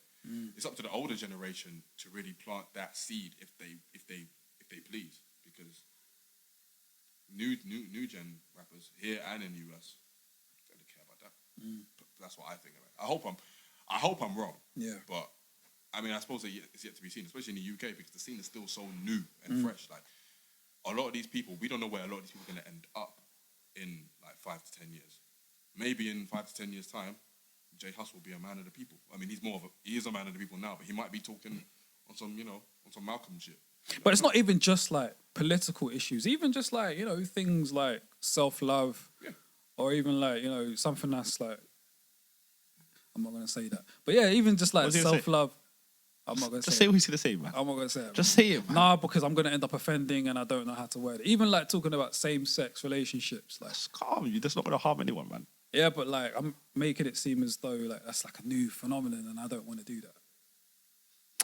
It's up to the older generation to really plant that seed if they please, because new gen rappers here and in the US don't care about that. But that's what I think of it. I hope I'm wrong. Yeah. But I mean, I suppose it's yet to be seen, especially in the UK, because the scene is still so new and fresh. Like, a lot of these people, we don't know where a lot of these people are going to end up in like 5 to 10 years. Maybe in 5 to 10 years' time, Jay Hussle will be a man of the people. I mean, he is a man of the people now, but he might be talking on some Malcolm shit. But it's not even just like political issues, even just like, you know, things like self-love, or even like, you know, something that's like, I'm not going to say that. But yeah, even just like What was he gonna say? self-love, I'm not going to Just say say it. what he's gonna say, man. I'm not going to say it. Just say it, man. Nah, because I'm going to end up offending and I don't know how to word it. Even like talking about same-sex relationships. Like, Just calm you. That's not gonna harm anyone, man. yeah, but like I'm making it seem as though like that's like a new phenomenon and I don't want to do that.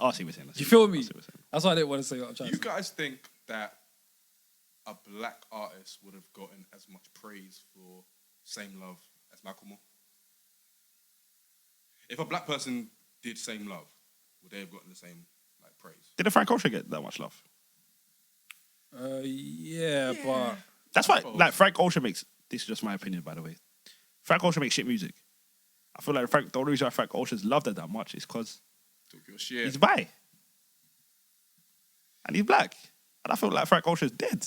I see what you're saying. You feel me? I see what you're saying. That's why I didn't want to say what I'm trying You to say. guys think that a black artist would have gotten as much praise for Same Love as Macklemore? If a black person did Same Love, would they have gotten the same like praise? Didn't Frank Ocean get that much love? Yeah, but That's why, suppose. like, Frank Ocean makes, this is just my opinion, by the way. Frank Ocean makes shit music. I feel like the only reason why Frank Ocean's loved it that much is because Talk your shit. he's bi. And he's black. And I feel like Frank Ocean's dead.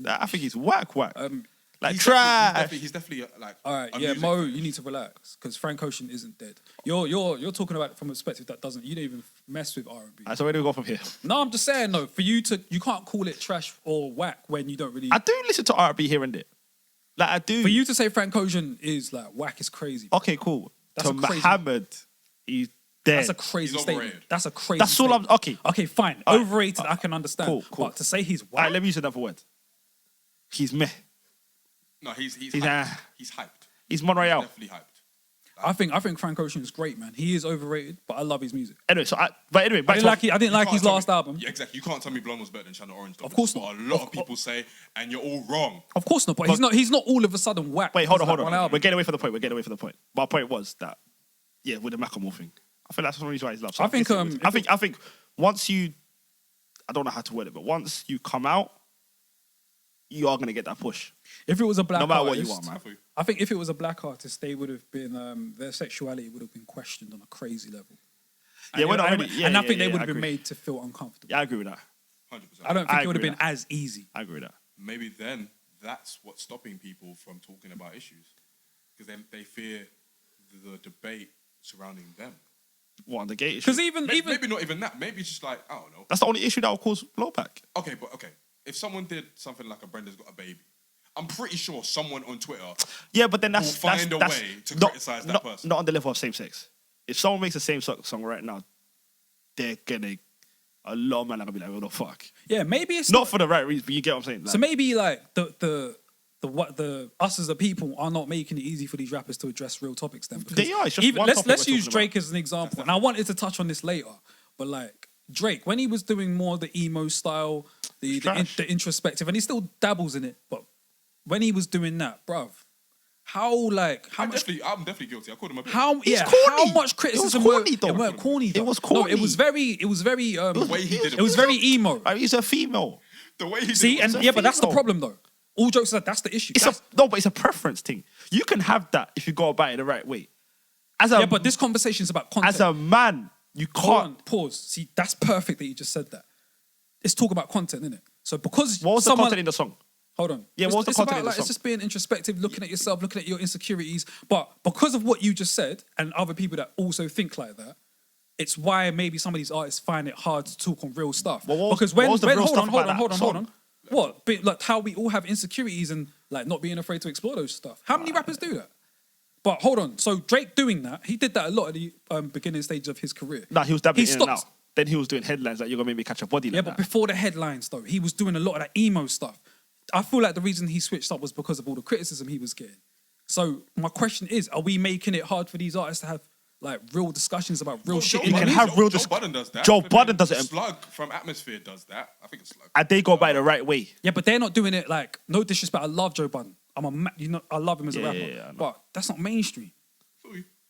I think he's whack. Like He's trash. He's definitely like. All right, a yeah, music Mo, fan. you need to relax because Frank Ocean isn't dead. You're talking about it from a perspective that doesn't. You don't even mess with R&B. So where do we go from here? No, I'm just saying though. For you can't call it trash or whack when you don't really. I do listen to R&B here and there. Like I do. For you to say Frank Ocean is like whack is crazy. Okay, cool. That's to a crazy- Muhammad, he's dead. That's a crazy He's statement. overrated. That's a crazy. That's all I'm. statement. Okay. Okay, fine. All right. Overrated, I can understand. Cool. But to say he's All whack, right, let me use another word. He's meh. No, he's He's, hyped. He's hyped. He's Monreal. Definitely hyped. I think Frank Ocean is great, man. He is overrated, but I love his music. Anyway, back I to didn't like his last album. Yeah, exactly. You can't tell me Blonde was better than Channel Orange. Though. Of course That's not. what a lot of people say, and you're all wrong. Of course not, but he's not all of a sudden whack. Wait, hold because on. of that one album. We're getting away from the point. My point was that, yeah, with the Macklemore thing, I think that's one reason why he's loved. So I think, I think once you, I don't know how to word it, but once you come out, you are gonna get that push, If it was a black no matter what artist, you want, man. I think if it was a black artist, they would have been their sexuality would have been questioned on a crazy level. Yeah, we're not ready. Yeah, and I yeah, think they yeah, would I have been agree. made to feel uncomfortable. Yeah, I agree with that. 100%. I don't think it would have agree been with as easy. I agree with that. Maybe then that's what's stopping people from talking about issues, because then they fear the debate surrounding them. What on the gate issue? Because even Maybe not even that. Maybe it's just like, I don't know. That's the only issue that will cause blowback. Okay. If someone did something like a Brenda's Got a Baby, I'm pretty sure someone on Twitter Yeah, but then that's will find that's, a way to not, criticize that not, person. Not on the level of same sex. If someone makes a same sex song right now, they're gonna a lot of men are gonna be like, what the fuck? yeah, maybe it's Not for the right reason, but you get what I'm saying. Like, So maybe like the us as a people are not making it easy for these rappers to address real topics then. Because They are, it's just one let's topic we're use talking Drake as an example. And I wanted to touch on this later, but like Drake, when he was doing more the emo style, the introspective, and he still dabbles in it, but when he was doing that, bruv, how I'm much definitely guilty. I called him a bitch. how corny. much criticism It was corny, though. it weren't corny though. It was No, corny. it was very The way he did it. it was very emo. he's a female. The way he did See, it. and was yeah, but that's the female. problem though. All jokes aside, that's the issue. But it's a preference thing. You can have that if you go about it the right way. Yeah, but this conversation is about content. as a man, you Hold on, can't. pause. See, that's perfect that you just said that. Let's talk about content, innit? So because What was the someone, content in the song? Hold on. Yeah, what was the It's content about, in the like, song? It's just being introspective, looking at yourself, looking at your insecurities. But because of what you just said, and other people that also think like that, it's why maybe some of these artists find it hard to talk on real stuff. Well, what was- because what was the real stuff hold about on. that song? What? But, like how we all have insecurities and like not being afraid to explore those stuff. How many rappers do that? But hold on. So Drake doing that, he did that a lot at the beginning stage of his career. Nah, he was dabbling He in and stopped- out. Then he was doing headlines like, you're going to make me catch a body Yeah, like but that. before the headlines, though, he was doing a lot of that emo stuff. I feel like the reason he switched up was because of all the criticism he was getting. So my question is, are we making it hard for these artists to have like real discussions about real shit? You in can their have music? real Joe dis- Budden does that. Joe Budden does it. Slug from Atmosphere does that. I think it's Slug. And they go by it the right way. Yeah, but they're not doing it like, no disrespect, I love Joe Budden. I love him as a Yeah, rapper. yeah, I know. But that's not mainstream.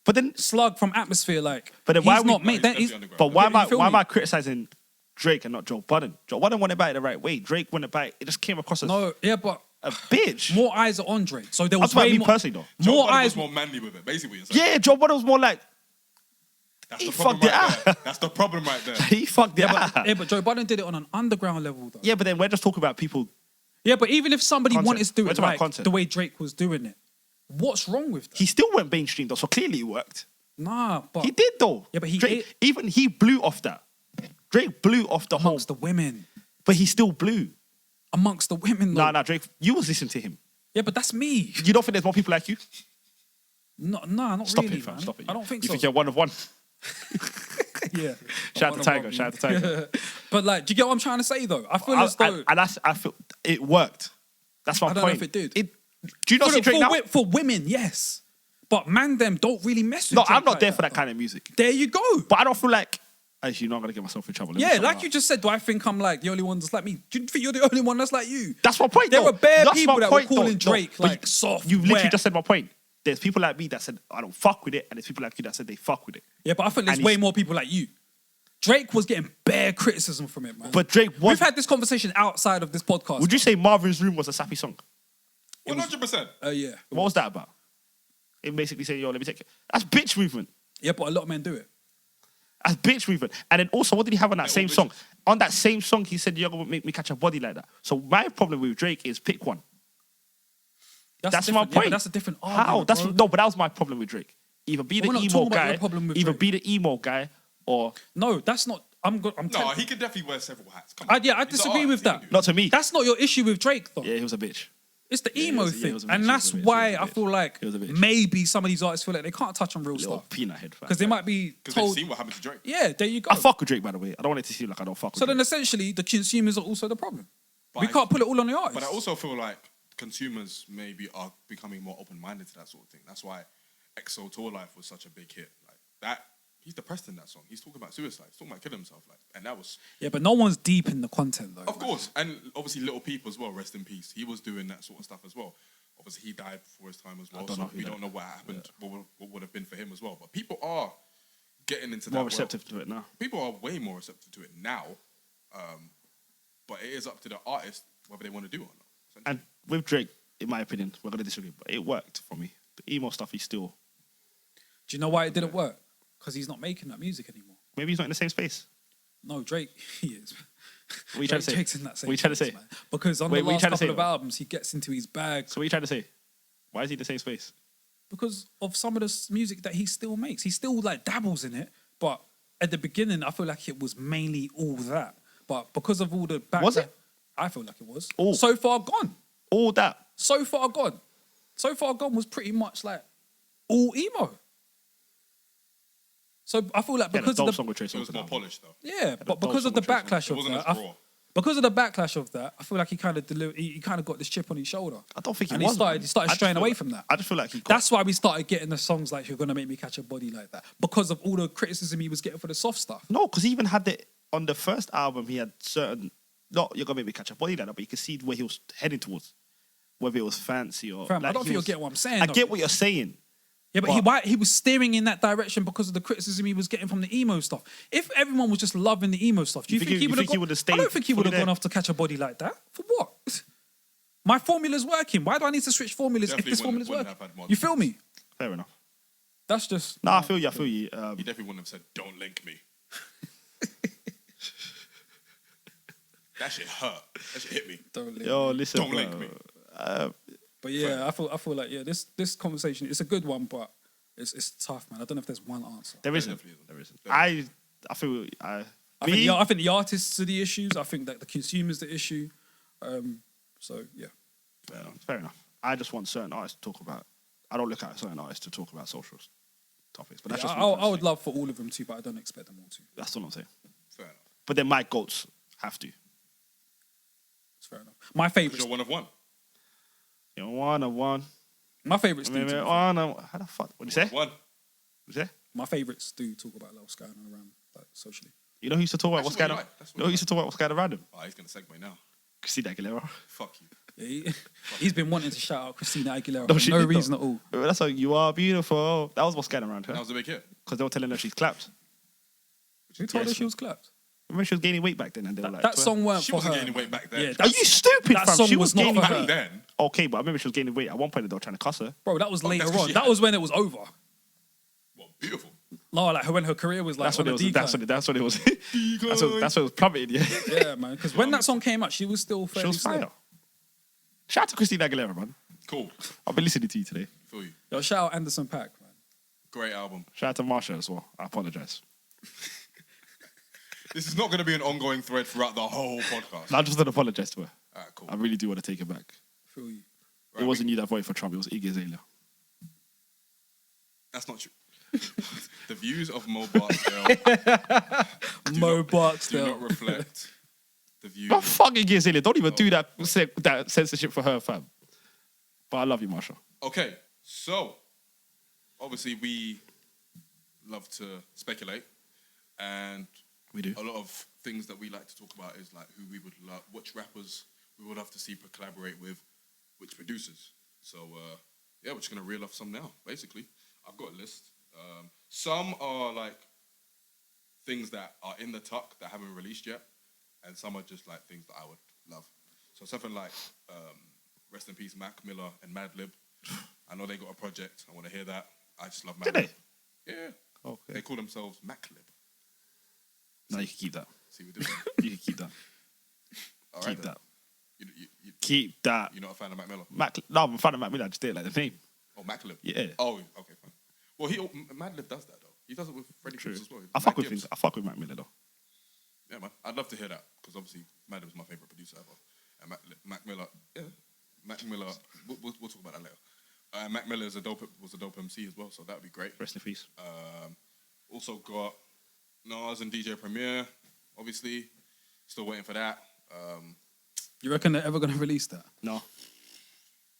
But then, Slug from Atmosphere, like, But then he's why we- not No, main. he's that definitely is- underground. but why You am I feel why am me? I criticizing Drake and not Joe Budden? Joe Budden went about it the right way. Drake went about it. It just came across as No, yeah, but a bitch. more eyes are on Drake. So there was That's what I way mean more, personally, though. Joe more Budden eyes. was more manly with it. Basically, what you're saying. Yeah, Joe Budden was more like That's he the problem fucked it right there. out. That's the problem right there. he fucked it out. Yeah, but Joe Budden did it on an underground level, though. Yeah, but then we're just talking about people. Yeah, but even if somebody Content. wanted to do We're it talking about like content. the way Drake was doing it, what's wrong with that? He still went mainstream though, so clearly it worked. Nah, but He did though. Yeah, but he Drake, even he blew off that. Drake blew off the whole, amongst the women. but he still blew. Amongst the women, though. Nah, Drake, you was listening to him. Yeah, but that's me. You don't think there's more people like you? Not Stop really, it, fam. man. Stop it. I don't think you so. think you're one of one? Yeah. Shout out to Tiger. Shout out to Tiger. But like, do you get what I'm trying to say, though? I feel as though I feel it worked. That's my I point. don't know if it did. Do you not see Drake now? For women, yes. But man, them don't really mess with No, Drake I'm not like there for that though. kind of music. There you go. But I don't feel like, actually, I'm gonna get myself in trouble. Let me Yeah, shut like up. you just said, do I think I'm like the only one that's like me? Do you think you're the only one that's like you? That's my point. There though. were bare That's people my that were point, though. calling No, Drake but like soft. You literally wet. just said my point. There's people like me that said I don't fuck with it, and there's people like you that said they fuck with it. Yeah, but I think there's And way he's- more people like you. Drake was getting bare criticism from it, man. But Drake was. We've had this conversation outside of this podcast. Would you say Marvin's Room was a sappy song? 100%. Yeah. What was that about? It basically said, "Yo, let me take it." That's bitch movement. Yeah, but a lot of men do it. That's bitch movement. And then also, what did he have on that They're same all song? bitches. On that same song, he said, "You're gonna make me catch a body like that." So my problem with Drake is pick one. That's my different- yeah, but point. that's a different How? argument, That's bro. no, but that was my problem with Drake. Either be the We're not emo talking about guy, your problem with either Drake. be the emo guy, or No, that's not. I'm good. No, he could definitely wear several hats. Come on. I He's an disagree with artist, he can that. do not to me. That's not your issue with Drake, though. Yeah, he was a bitch. It's the he emo was- yeah, he thing, was a bitch, and he that's was a bitch, he why was a I bitch. feel like He was a bitch. maybe some of these artists feel like they can't touch on real Little stuff peanut head. because they might be Because they've told. seen what happened to Drake. Yeah, there you go. I fuck with Drake, by the way. I don't want it to seem like I don't fuck with So then, Drake. essentially, the consumers are also the problem. We But can't put it all on the artist. But I also feel like consumers maybe are becoming more open-minded to that sort of thing. That's why EXO Tour Life was such a big hit. Like that, he's depressed in that song. He's talking about suicide. He's talking about killing himself. Like, and that was, Yeah, but no one's deep in the content, though. of course, and obviously Little Peep as well. Rest in peace. He was doing that sort of stuff as well. Obviously, he died before his time as well. don't So know who we died. don't know what happened. What would have been for him as well. But people are getting into that. More world. receptive to it now. People are way more receptive to it now. But it is up to the artist whether they want to do it or not. And with Drake, in my opinion, we're gonna disagree, but it worked for me. The emo stuff, he's still Do you know why it didn't work? Because he's not making that music anymore. maybe he's not in the same space. No, Drake, he is. What are you trying to say? Drake's in that same What are you trying to space, say? man. Because on Wait, the what are you last trying to couple say, of man? albums, he gets into his bag So what are you trying to say? Why is he in the same space? because of some of the music that he still makes. He still like dabbles in it, but at the beginning, I feel like it was mainly all that. But because of all the back, Was it? I feel like it was. All. So Far Gone. All that. So Far Gone. So Far Gone was pretty much like all emo. So I feel like Yeah, because the of dope the song with Trace So it was Songz more now. polished though. yeah, but dope because of song the with Trace Songz. backlash It of wasn't that, as raw. because of the backlash of that, I feel like he kind of he kind of got this chip on his shoulder. I don't think he and was. he started man. I just straying feel away like- from that. I just feel like he got That's why we started getting the songs like "You're Gonna Make Me Catch a Body" like that because of all the criticism he was getting for the soft stuff. No, because he even had it on the first album. He had certain. Not you're gonna make me catch a body like that, but you can see where he was heading towards, whether it was fancy or. Fam, I like, don't he think you'll was- get what I'm saying. I though. get what you're saying. Yeah, but he was steering in that direction because of the criticism he was getting from the emo stuff. If everyone was just loving the emo stuff, do you, think he would have he would've stayed I don't think he would have fully gone there? off to catch a body like that. For what? My formula's working. Why do I need to switch formulas if Definitely this formula's wouldn't working? have had more You than feel me? Fair enough. That's just No, I feel you. I feel you. He definitely wouldn't have said, "Don't link me." That shit hurt. That shit hit me. Don't link Yo, me. listen. Don't bro. link me. But yeah, I feel like this conversation it's a good one, but it's tough, man. I don't know if there's one answer. There isn't. definitely isn't. There isn't. Definitely. I feel. I I think the artists are the issues. I think that the consumer's the issue. So yeah. Fair enough. I just want certain artists to talk about. I don't look at certain artists to talk about social topics. But that's Yeah, just I me would personally. love for all of them to, but I don't expect them all to. That's all I'm saying. Fair enough. But then my goats have to. It's fair enough. My Because favorites. you're one of one. You know, one. My favorites do. talk about- How the fuck? What did you say? One. What did you say? My favorites do talk about what's going on around like, socially. You know who used to talk about what's That's what going you on? like. That's what You know who you used to talk about what's going around him? Oh, he's gonna segue now. Christina Aguilera. Fuck you. Yeah, he's been wanting to shout out Christina Aguilera No, for she no did not. reason at all. That's like, you are beautiful. That was what's going around her. That was a big hit. Because they were telling her she's clapped. Who told her Yes, she was clapped? Remember she was gaining weight back then and they were like... That song weren't She for wasn't her. gaining weight back then. Yeah, Are that's- you stupid, that fam? song She was was not gaining for her. weight. Then Okay, but I remember she was gaining weight. At one point they were trying to cuss her. Bro, that was later that's 'cause on. she That had- was when it was over. well, beautiful. No, like when her career was like That's when on it a was. decline. That's when it was. That's when it was plummeted. Yeah, Yeah, man. Because when that song came out, she was still she fairly was slim. fire. Shout out to Christina Aguilera, man. Cool. I've been listening to you today. Feel you. Yo, shout out Anderson .Paak, man. Great album. Shout out to Marsha as well. I apologize. This is not going to be an ongoing thread throughout the whole podcast. I just want to apologize to her. Alright, cool. I really do want to take it back. Feel you. Right, It wasn't you that voted for Trump. It was Iggy Azalea. That's not true. The views of Mo Barksdale Mo do Barksdale. not reflect the views. But fuck Iggy Azalea. Don't even do that censorship for her, fam. But I love you, Marsha. Okay, so obviously we love to speculate, and We do. a lot of things that we like to talk about is like who we would love, which rappers we would love to see collaborate with, which producers. So yeah, we're just gonna reel off some now. Basically, I've got a list. Some are like things that are in the tuck that haven't released yet, and some are just like things that I would love. So something like rest in peace, Mac Miller and Madlib. I know they got a project. I want to hear that. I just love Madlib. Did they? Yeah. Okay. They call themselves Maclib. No, you can keep that. See, we did that. You can keep that. All right, Keep then. that. You, Keep that. you're not a fan of Mac Miller? No, I'm a fan of Mac Miller. I just did it like the name. Oh, Maclib. Yeah. Oh, okay, fine. Well, Madlib does that though. He does it with Freddie True. Gibbs as well. I fuck Mac with Gibbs. him. I fuck with Mac Miller though. Yeah, man. I'd love to hear that because obviously Madlib's my favorite producer ever. And Mac Miller, yeah, Mac Miller. We'll talk about that later. Mac Miller was a dope MC as well, so that'd be great. Rest in peace. Also got Nas and DJ Premier. Obviously, still waiting for that. You reckon they're ever gonna release that? No,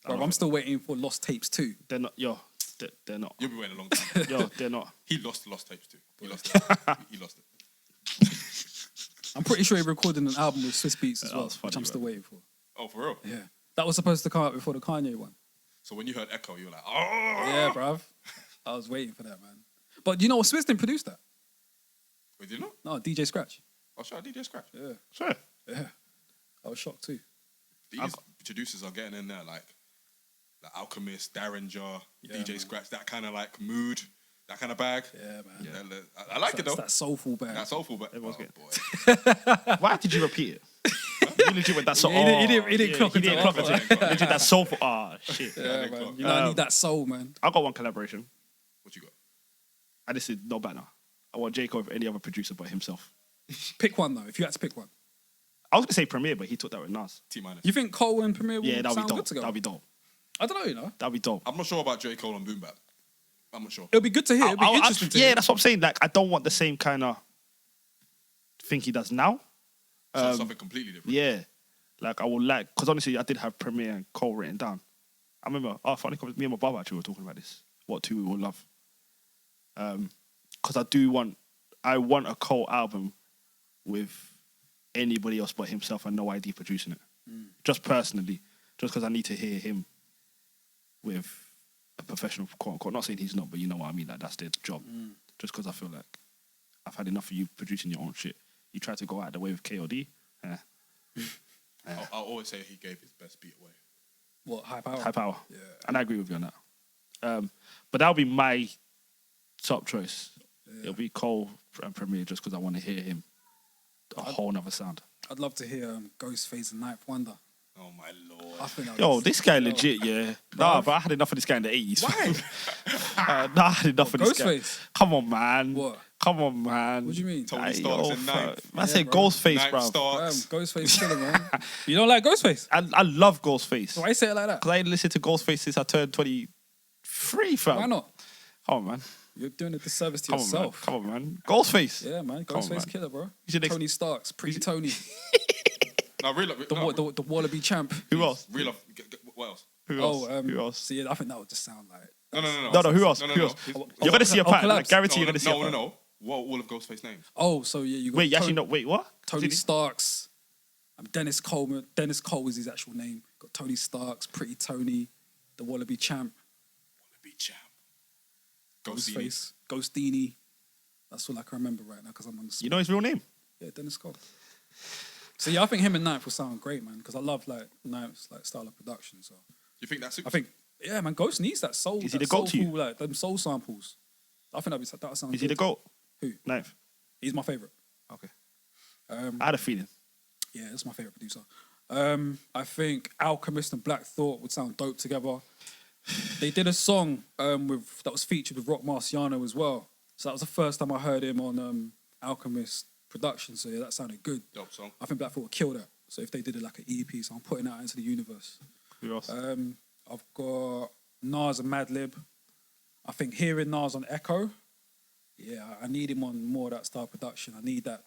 Bro, I'm still waiting for Lost Tapes 2. they're not. Yo, they're not. You'll be waiting a long time. Yo, they're not. He lost the Lost Tapes too. He lost it. He lost it. I'm pretty sure he recorded an album with Swiss Beats as That well, was funny, which I'm still bro. waiting for. Oh, for real? Yeah. That was supposed to come out before the Kanye one. So when you heard Echo, you were like, oh. Yeah, bruv. I was waiting for that, man. But you know what? Swiss didn't produce that. Wait, did you not? No, DJ Scratch. Oh, shout out DJ Scratch. Yeah. Sure. Yeah. I was shocked too. These producers are getting in there like Alchemist, Derringer, Yeah, DJ man. Scratch, that kind of like mood, that kind of bag. Yeah, man. Yeah, I like it though. It's that soulful bag. That's soulful, but Everyone's oh, boy. Why did you repeat it? You legit with that soul. Yeah, he didn't clock He it didn't till clock after. it. Legit that soulful. Ah, shit. Yeah, they man. clock. You know, I need that soul, man. I got one collaboration, What you got? and this is no banner. I want J. Cole with any other producer but himself. Pick one though. If you had to pick one, I was gonna say Premier, but he took that with Nas. T minus. you think Cole and Premier will Yeah, that'd be sound dope. good together? That'd be dope. I don't know. You know, That'd be dope. I'm not sure about J. Cole and Boom Bap. I'm not sure. it'll be good to hear. It'll be interesting to yeah, hear. that's what I'm saying. Like, I don't want the same kind of thing he does now. So something completely different. Yeah, like I would like, because honestly, I did have Premier and Cole written down. I remember, funny, me and my brother actually were talking about this. What two we will love? Because I want a Cole album with anybody else but himself and no ID producing it. Just personally, just because I need to hear him with a professional, quote unquote. Not saying he's not, but you know what I mean. Like that's their job. Just because I feel like I've had enough of you producing your own shit. You try to go out the way with KOD. I'll always say he gave his best beat away. What high power? High power. Yeah. And I agree with you on that. But that'll be my top choice. It'll be Cole and Premier just because I want to hear him. A whole nother sound. I'd love to hear Ghostface and Ninth Wonder. Oh my lord. I think that Yo, was- this guy legit, yeah. Nah, but I had enough of this guy in the 80s. Why? Nah, I had enough of this guy. Ghostface? Come on, man. What? Come on, man. What do you mean? Tony Aye, Starks yo, and fam. Ninth. Man said bro. Ghostface, Ninth bro. Starks. Ghostface killer, man. You don't like Ghostface? I love Ghostface. Why you say it like that? Because I ain't listened to Ghostface since I turned 23, fam. Why not? Come on, man. You're doing a disservice to Come on, man. yourself. Come on, man. Ghostface. Yeah, man. Come on, Ghostface man. killer, bro. You should Tony Starks, Pretty Tony, No, real the Wallaby champ. Who else? Real life. What else? Who else? Who else? So yeah, I think that would just sound like. No, who else? No, Who no. else? You're going to see a pattern. I collapse. guarantee you're going to see a No. pattern. What all of Ghostface names? Oh, so yeah, you got Wait, you actually not. Wait, what? Tony Did he- Starks. Dennis Coleman. Dennis Cole is his actual name. Got Tony Starks, Pretty Tony, the Wallaby champ, Wallaby champ. Ghostface. Ghostface, Ghostini. That's all I can remember right now because I'm on the spot. You know his real name? Yeah, Dennis Cole. So yeah, I think him and Ninth will sound great, man, because I love like Ninth's like style of production. So You think that's? I think yeah, man, Ghost needs that soul. Is he that the GOAT to you? soulful, like them soul samples. I think that sound. Is he the good. GOAT? Who? Ninth. He's my favorite. Okay. I had a feeling. Yeah, that's my favorite producer. I think Alchemist and Black Thought would sound dope together. They did a song that was featured with Rock Marciano as well. So that was the first time I heard him on Alchemist production. So yeah, that sounded good. dope song. I think Black Thought would kill that. So if they did it like an EP, so I'm putting that into the universe. Who else? I've got Nas and Madlib. I think hearing Nas on Echo, yeah, I need him on more of that style of production. I need that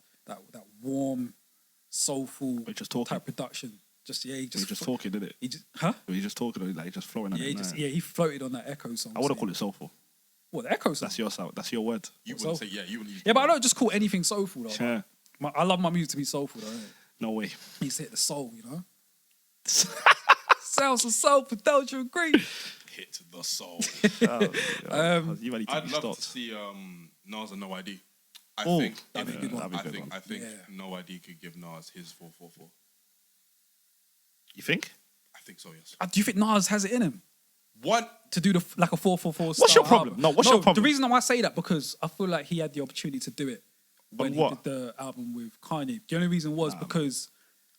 warm, soulful We're just talking. type production. Just yeah, He's just talking, didn't it? He just huh? He's just talking, like just flowing on Yeah, it. he floated on that Echo song. I wouldn't so- call it soulful. What, the Echo song? That's your sound. That's your word. You What's wouldn't soulful? say you wouldn't use. Yeah, but I don't just call anything soulful though. Yeah. I love my music to be soulful though. Innit? No way. It needs to hit the soul, you know. Sounds so soulful, don't you agree? Hit the soul. You might need to I'd be love to stopped. see Nas and No ID. I Oh, think that'd be a good one. that'd be a good I think Yeah. No ID could give Nas his 444. You think? I think so. Yes. Do you think Nas has it in him What? to do like a 444? What's your style problem? album? No, what's your problem? The reason why I say that because I feel like he had the opportunity to do it when he what? did the album with Kanye. The only reason was because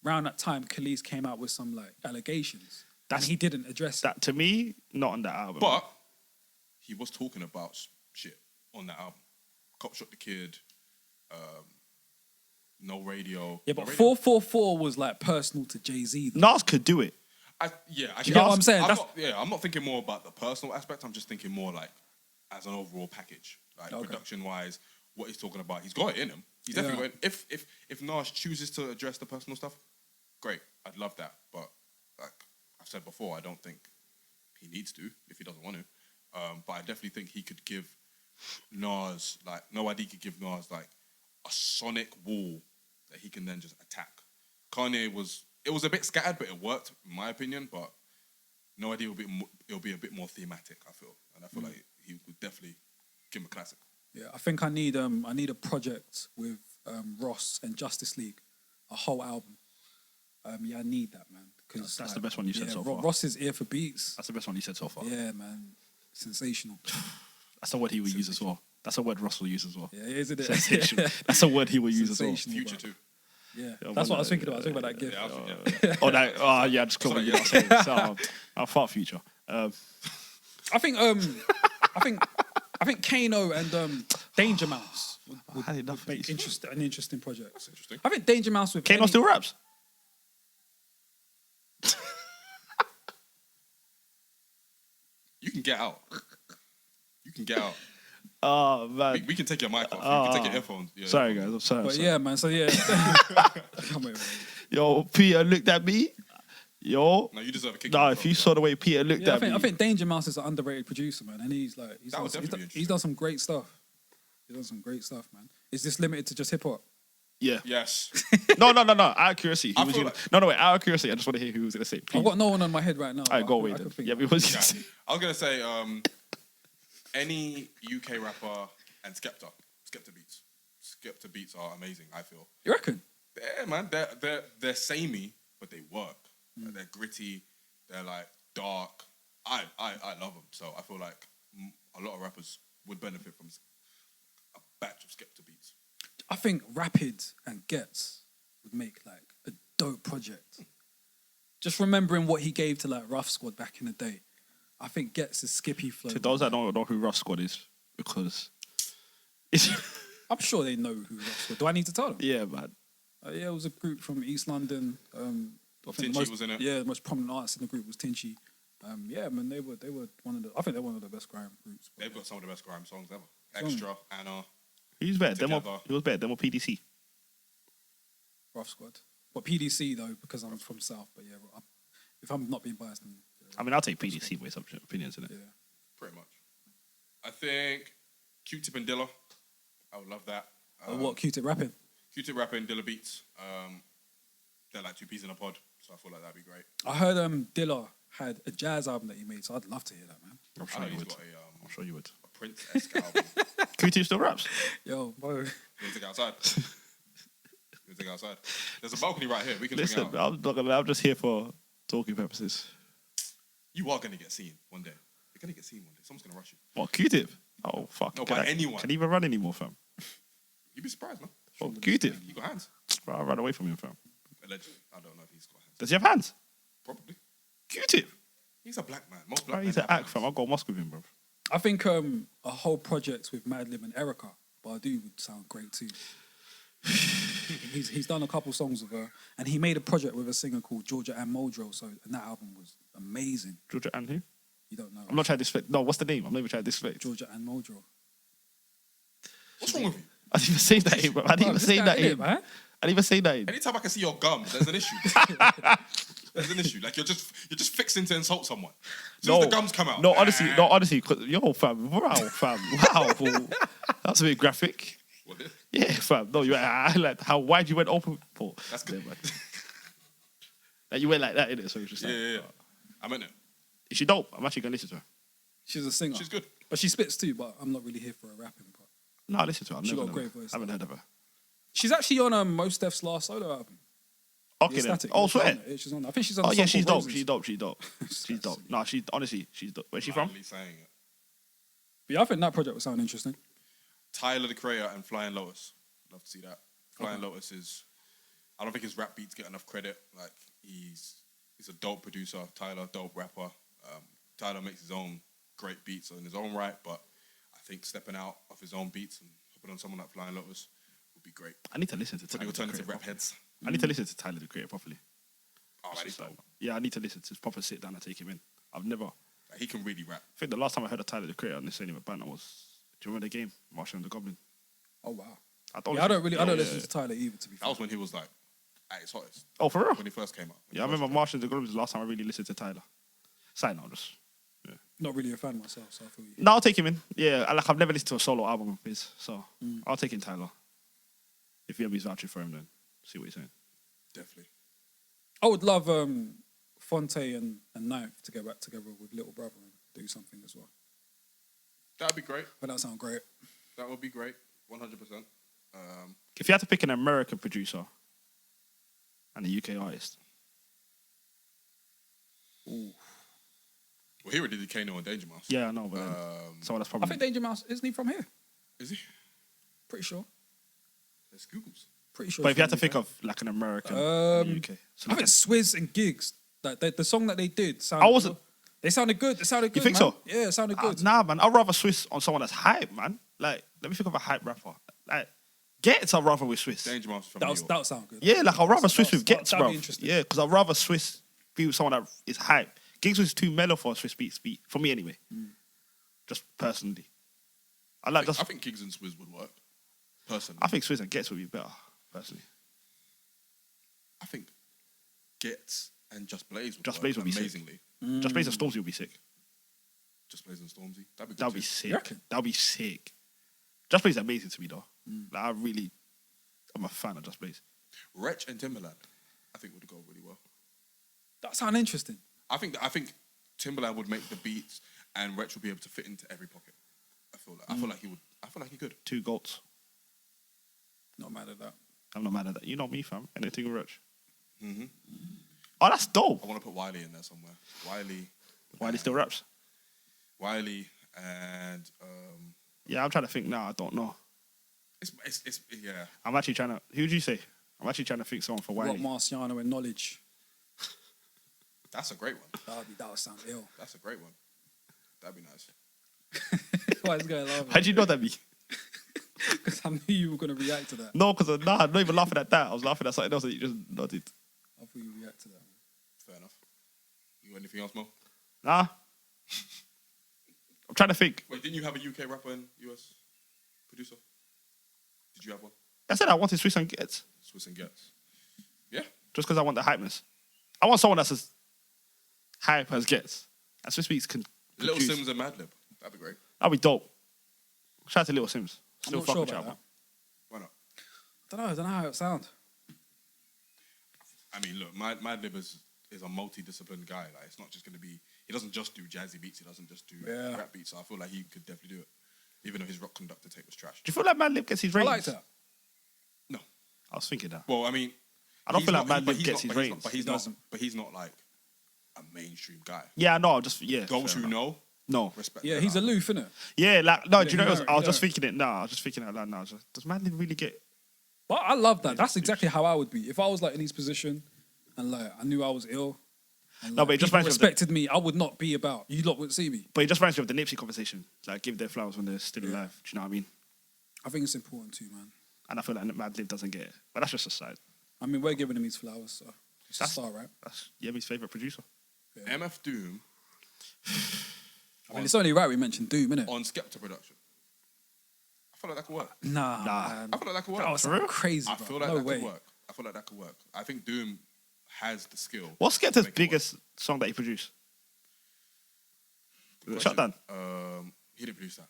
around that time, Khalees came out with some like allegations, and he didn't address That to me, not on that album. But he was talking about shit on that album. Cop Shot the Kid, No Radio. Yeah, but No Radio? 444 was like personal to Jay-Z. Nas could do it. I You get what I'm saying? I'm not thinking more about the personal aspect. I'm just thinking more like as an overall package, like production-wise, what he's talking about. He's got it in him. He's definitely got it. If Nas chooses to address the personal stuff, great. I'd love that. But like I've said before, I don't think he needs to if he doesn't want to. But I definitely think he could give Nas like No ID could give Nas like a sonic wall that he can then just attack. Kanye was a bit scattered, but it worked in my opinion. But No ID it'll be a bit more thematic. I feel, and I feel like he would definitely give him a classic. Yeah, I think I need a project with Ross and Justice League, a whole album. I need that, man. Because That's the best one you said so far. Ross is ear for beats. That's the best one you said so far. Yeah, man, sensational. That's a word he will use as well. That's a word Ross will use as well. Yeah, isn't it? Sensational. That's a word he will use as well. Sensational, Future bro. too. Yeah, that's what I was thinking about. I was thinking about that gift. Yeah, Oh, that. Oh, yeah. Just cool. You know what I'm saying. So, I'll fart Future. I think Kano and Danger Mouse would had enough of make these. an interesting project. That's interesting. I think Danger Mouse with Kano any- still raps. You can get out. You can get out. Oh, man. We can take your mic off. You can take your earphones. Yeah, Sorry, guys. I'm sorry. But sorry. yeah, man. So yeah, Come on, man. Yo, Peter looked at me. Yo. No, you deserve a kick. Nah, if you saw the way Peter looked Yeah, at me. I think Danger Mouse is an underrated producer, man, and he's like That would definitely be he's done some great stuff. He's done some great stuff, man. Is this limited to just hip hop? Yeah. Yes. No. Out of curiosity. I Who was feel you? like- No, wait. Out of curiosity, I just want to hear who was going to say. I've got no one on my head right now. All right, but go I away could then. think Yeah, of it. because I was gonna say any UK rapper and Skepta beats. Skepta beats are amazing. I feel. You reckon? Yeah, man. They're samey, but they work. Like, they're gritty. They're like dark. I love them. So I feel like a lot of rappers would benefit from a batch of Skepta beats. I think Rapid and Gets would make like a dope project. Just remembering what he gave to like Rough Squad back in the day. I think Gets is Skippy flow. to those that don't know who Rough Squad is, because I'm sure they know who Rough Squad. Do I need to tell them? yeah, man. Yeah, it was a group from East London. I think Tinchy was in it. Yeah, the most prominent artist in the group was Tinchy. Yeah, man, they were one of the. I think they're one of the best grime groups. They've got some of the best grime songs ever. Extra, Anna. He was better. Together. He was better. Them or PDC. Rough Squad. But PDC though, because I'm from South. But yeah, if I'm not being biased, then I mean, I'll take PDC with some opinions in it. yeah. Pretty much. I think Q-Tip and Dilla. I would love that. What Q-Tip rapping? Q-Tip rapping, Dilla beats. They're like two peas in a pod, so I feel like that'd be great. I heard Dilla had a jazz album that he made, so I'd love to hear that, man. I'm I sure know you he's would. got I'm sure you would. a Prince-esque album. QT still raps. Yo, bro. You want to take it outside? You want to take it outside? There's a balcony right here. We can Listen, swing out. I'm not gonna. I'm just here for talking purposes. You are going to get seen one day. You're going to get seen one day. Someone's going to rush you. What Q-Tip? Oh fuck! No, by anyone. Can he even run anymore, fam? You'd be surprised, man. Oh, Q-Tip. You got hands. Bro, I'll run away from him, fam. Allegedly. I don't know if he's got hands. Does he have hands? Probably. Q-Tip. He's a black man. Most Bro, black he's men an have act, fam. hands. I'll go Moscow with him, bro. I think a whole project with Madlib and Erica, Badu would sound great too. he's done a couple songs with her, and he made a project with a singer called Georgia Ann Muldrow. So, and that album was amazing. Georgia and who? You don't know? I'm not trying to disrespect. No, what's the name? I'm not even trying to disrespect. Georgia Ann Muldrow. What's wrong with you? I didn't even say that, bro. I didn't even This say guy that, did it, man. I didn't even say that. Anytime I can see your gums, there's an issue. There's an issy. Like you're just fixing to insult someone. As soon as the gums come out. No, honestly, cause, yo, fam, wow, that's a bit graphic. What? Yeah, fam. No, I like how wide you went open for. That's good. Yeah, man. Like you went like that, innit? So it's just like, Yeah. I meant it. is she dope? I'm actually gonna listen to her. She's a singer. She's good. But she spits too, but I'm not really here for her rapping part. No, I listen to her. I've She never got a heard of great her. voice. I haven't heard of her. She's actually on Mos Def's last solo album. Okay, The then. Static. Oh, Yeah, she's swear. on it. Yeah, she's on it. I think she's on Oh the yeah, song she's called dope. Roses. She's dope. She's dope. She's dope. No, she's honestly, she's dope. Where's she from? Blindly saying it. But yeah, I think that project would sound interesting. Tyler the Creator and Flying Lotus. Love to see that. Flying Lotus is. I don't think his rap beats get enough credit. Like he's a dope producer. Tyler, dope rapper. Tyler makes his own great beats in his own right, but I think stepping out of his own beats and hopping on someone like Flying Lotus would be great. I need to listen to For the Tyler, alternative rap heads. I need to listen to Tyler, the Creator, properly. Oh, man, he's dope. Yeah, I need to listen to his proper sit down and take him in. I've never. Like, he can really rap. I think the last time I heard of Tyler, the Creator on this Ain't Even Banter was. Do you remember the game, Martian and the Goblin? Oh wow. I I don't listen to Tyler either. To be fair. That was when he was like at his hottest. Oh, for real? When he first came out. Yeah, I remember Martian and the Goblin was the last time I really listened to Tyler. Side note, just. Not really a fan myself, so I feel you. No, I'll take him in. Yeah, I've never listened to a solo album of his, so I'll take in Tyler. If Yemi's vouching for him, then see what he's saying. Definitely. I would love Fonte and Ninth to get back together with Little Brother and do something as well. That'd be great. But that sounds great. That would be great. 100%. If you had to pick an American producer and a UK artist. Ooh. Well, he already did Kano and Danger Mouse. Yeah, I know, but someone that's probably. I think Danger Mouse, isn't he from here? Is he? Pretty sure. There's Googles. Pretty sure. But if you had to he's from think the of like an American and a UK. So I like think Swizz and Gigs, like the song that they did sounded They sounded good. They sounded good. think man. so? Yeah, it sounded good. Nah, man. I'd rather Swiss on someone that's hype, man. Like, let me think of a hype rapper. Like, Gets, I'd rather with Swiss. Danger Mouse from That New would York. sound good. Yeah, like, I'd rather Swiss with Gets, that'd bro. be interesting. Yeah, because I'd rather Swiss be with someone that is hype. Gigs was too mellow for a Swiss beat, for me anyway. Just personally. I think Gigs and Swizz would work. Personally. I think Swiss and Gets would be better, personally. I think Gets and Just Blaze would Just work Blaze would be sick. amazingly. Just Blaze and Stormzy would be sick. Just Blaze and Stormzy. That'd be good. That'd be too. sick. You reckon? That'd be sick. Just Blaze is amazing to me, though. Like, I'm a fan of Just Blaze. Wretch and Timberland, I think would go really well. That sounds interesting. I think Timberland would make the beats and Wretch would be able to fit into every pocket. I feel like he would. I feel like he could. 2 goats. Not mad at that. I'm not mad at that. You know me, fam. Anything with Rich. Mm-hmm. Oh, that's dope. I want to put Wiley in there somewhere. Wiley still raps? Wiley and Yeah, I'm trying to think now. I don't know. it's yeah. I'm actually trying to... Who would you say? I'm actually trying to think someone for Rock Wiley. Marciano and Knowledge. That's a great one. That would sound ill. That's a great one. That'd be nice. Why is going laughing? How'd you know that, me? Because I knew you were going to react to that. No, because I'm not even laughing at that. I was laughing at something else that you just nodded. I thought you would react to that. Fair enough. You got anything else, Mo? Nah. I'm trying to think. Wait, didn't you have a UK rapper and US producer? Did you have one? I said I wanted Swiss and Gets. Swiss and Gets. Yeah. Just because I want the hypeness. I want someone that's as hype as Gets. And Swiss Beats can Little produce. Sims and Madlib. That'd be great. That'd be dope. Shout out to Little Sims. I'm Still not fuck sure with about you, that. Why not? I don't know how it sounds. I mean, look, Madlib is a multidisciplined guy. Like, it's not just going to be... He doesn't just do jazzy beats. He doesn't just do rap beats. So I feel like he could definitely do it. Even though his Rock Conductor tape was trash. Do you feel like Madlib gets his I ratings? like that. No. I was thinking that. Well, I mean... I don't he's feel like not- Madlib but he's gets not- his but he's ratings. not- He doesn't. But he's not like a mainstream guy. Yeah, I know. Just, yeah. Those fair who enough. know, No. respect. Yeah, their he's art. aloof, innit? Yeah, like, no, Yeah, do you know, you I know, was just yeah. thinking it now. I was just thinking out loud now. Does Madlib really get... But I love that. That's exactly how I would be. If I was like in his position and like I knew I was ill and No, like, but it just people reminds me of the- respected me, I would not be about. You lot wouldn't see me. But it just reminds me of the Nipsey conversation. Like, give their flowers when they're still alive. Do you know what I mean? I think it's important too, man. And I feel like Madlib doesn't get it. But that's just a side. I mean, we're giving him his flowers, so it's a That's- star, right? That's Yemi's favourite producer. MF Doom I mean, it's only right we mentioned Doom, innit? on Skepta production. I feel like that could work. Nah, Nah. man. I feel like that could work. That was sound crazy, I bro. feel like no that way. could work. I feel like that could work. I think Doom has the skill. What's to Skepta's make it work. biggest song that he produced? Good Shut question. down. He didn't produce that.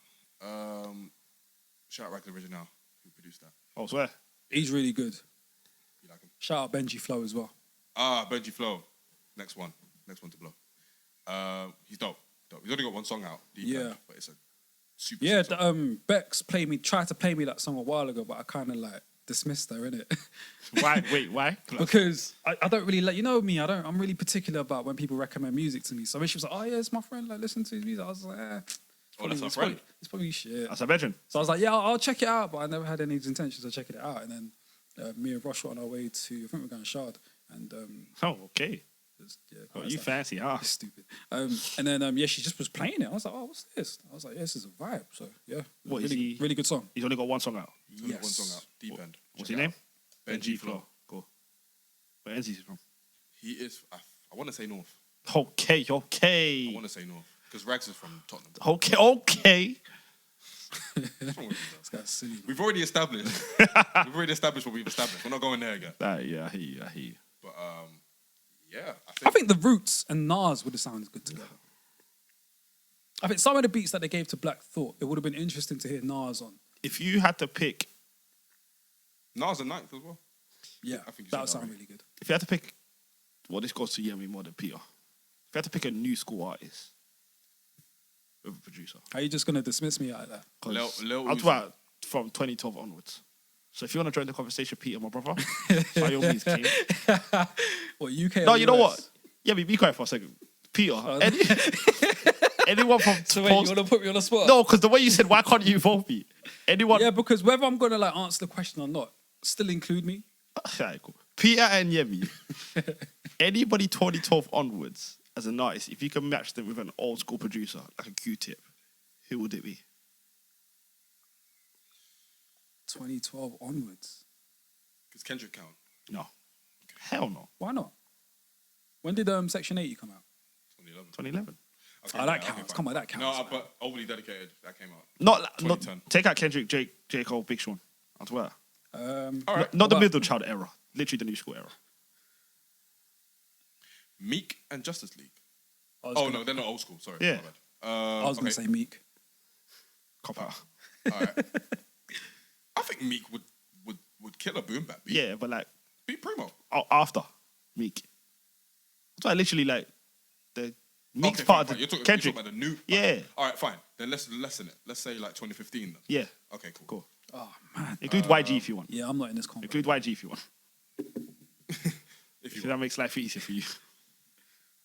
Shout out Ragged Original, who produced that. Oh, swear. He's really good. You like him? Shout out Benji Flow as well. Benji Flow. Next one to blow. He's dope. He's only got one song out. Deep Yeah. End, but it's a super. Yeah, sick song. Bex tried to play me that song a while ago, but I kind of like dismissed her, innit? Why? Wait, why? Because I don't really you know me, I'm really particular about when people recommend music to me. So when she was like, oh yeah, it's my friend, like listen to his music, I was like, that's our friend. It's probably shit. That's a veteran. So I was like, yeah, I'll check it out, but I never had any intentions of checking it out. And then me and Rosh were on our way to, I think we're going Shard. And Oh, okay. yeah, Oh, I was you like, fancy, huh? stupid. And then yeah, she just was playing it. I was like, oh, what's this? I was like, yeah, this is a vibe. So yeah, What is really, he? really good song. He's only got one song out. Only one song out. Deep End. What's Check his it name? out. Benji Flow. Cool. Where is he from? He is. I want to say North. Okay. I want to say North because Rags is from Tottenham. Okay. What's wrong with you, This guy's silly. Man. We've already established. What we've established. We're not going there again. Yeah, I hear you. But yeah, I think the Roots and Nas would have sounded good together. I think some of the beats that they gave to Black Thought, it would have been interesting to hear Nas on. If you had to pick, Nas and Ninth as well. Yeah, I think you that would said that sound already. really good. if you had to pick, well, this goes to Yemi more than Peter. If you had to pick a new school artist with a producer, Are you just going to dismiss me like that? Lil I'll Uzi. talk about from 2012 onwards. So if you want to join the conversation, Peter, my brother, by all means, King. What, UK No, or you know US? what? Yemi, be quiet for a second. Peter, anyone from So wait, you want to put me on the spot? No, because the way you said, why can't you involve me? Anyone? Yeah, because whether I'm going to like answer the question or not, still include me. Alright, cool. Peter and Yemi. Anybody 2012 onwards as an artist, if you can match them with an old school producer like a Q-Tip, who would it be? 2012 onwards. Because Kendrick count. No. Hell no. Why not? When did Section 80 come out? 2011. 2011. Okay, Oh, that yeah, counts. fine. Come on, that counts. No, man. but Overly Dedicated, that came out. Not 2010. take out Kendrick, J. Cole, Big Sean. I swear. All right. Not the What about- middle child era. Literally the new school era. Meek and Justice League. I was Oh, gonna- no, they're not old school. Sorry. Yeah. My bad. I was going to say Meek. Cop out. All right. I think Meek would kill a boom bap beat. Yeah, but like Beat Primo. after Meek. That's why literally like the Meek's Okay, part fine. of You're the talking Kendrick. about the new. Yeah. All right, fine. Then let's lessen it. Let's say like 2015 then. Yeah. Okay, cool. Cool. Oh, man. Include YG if you want. Yeah, I'm not in this convo. Include YG if you want. If you So that makes life easier for you.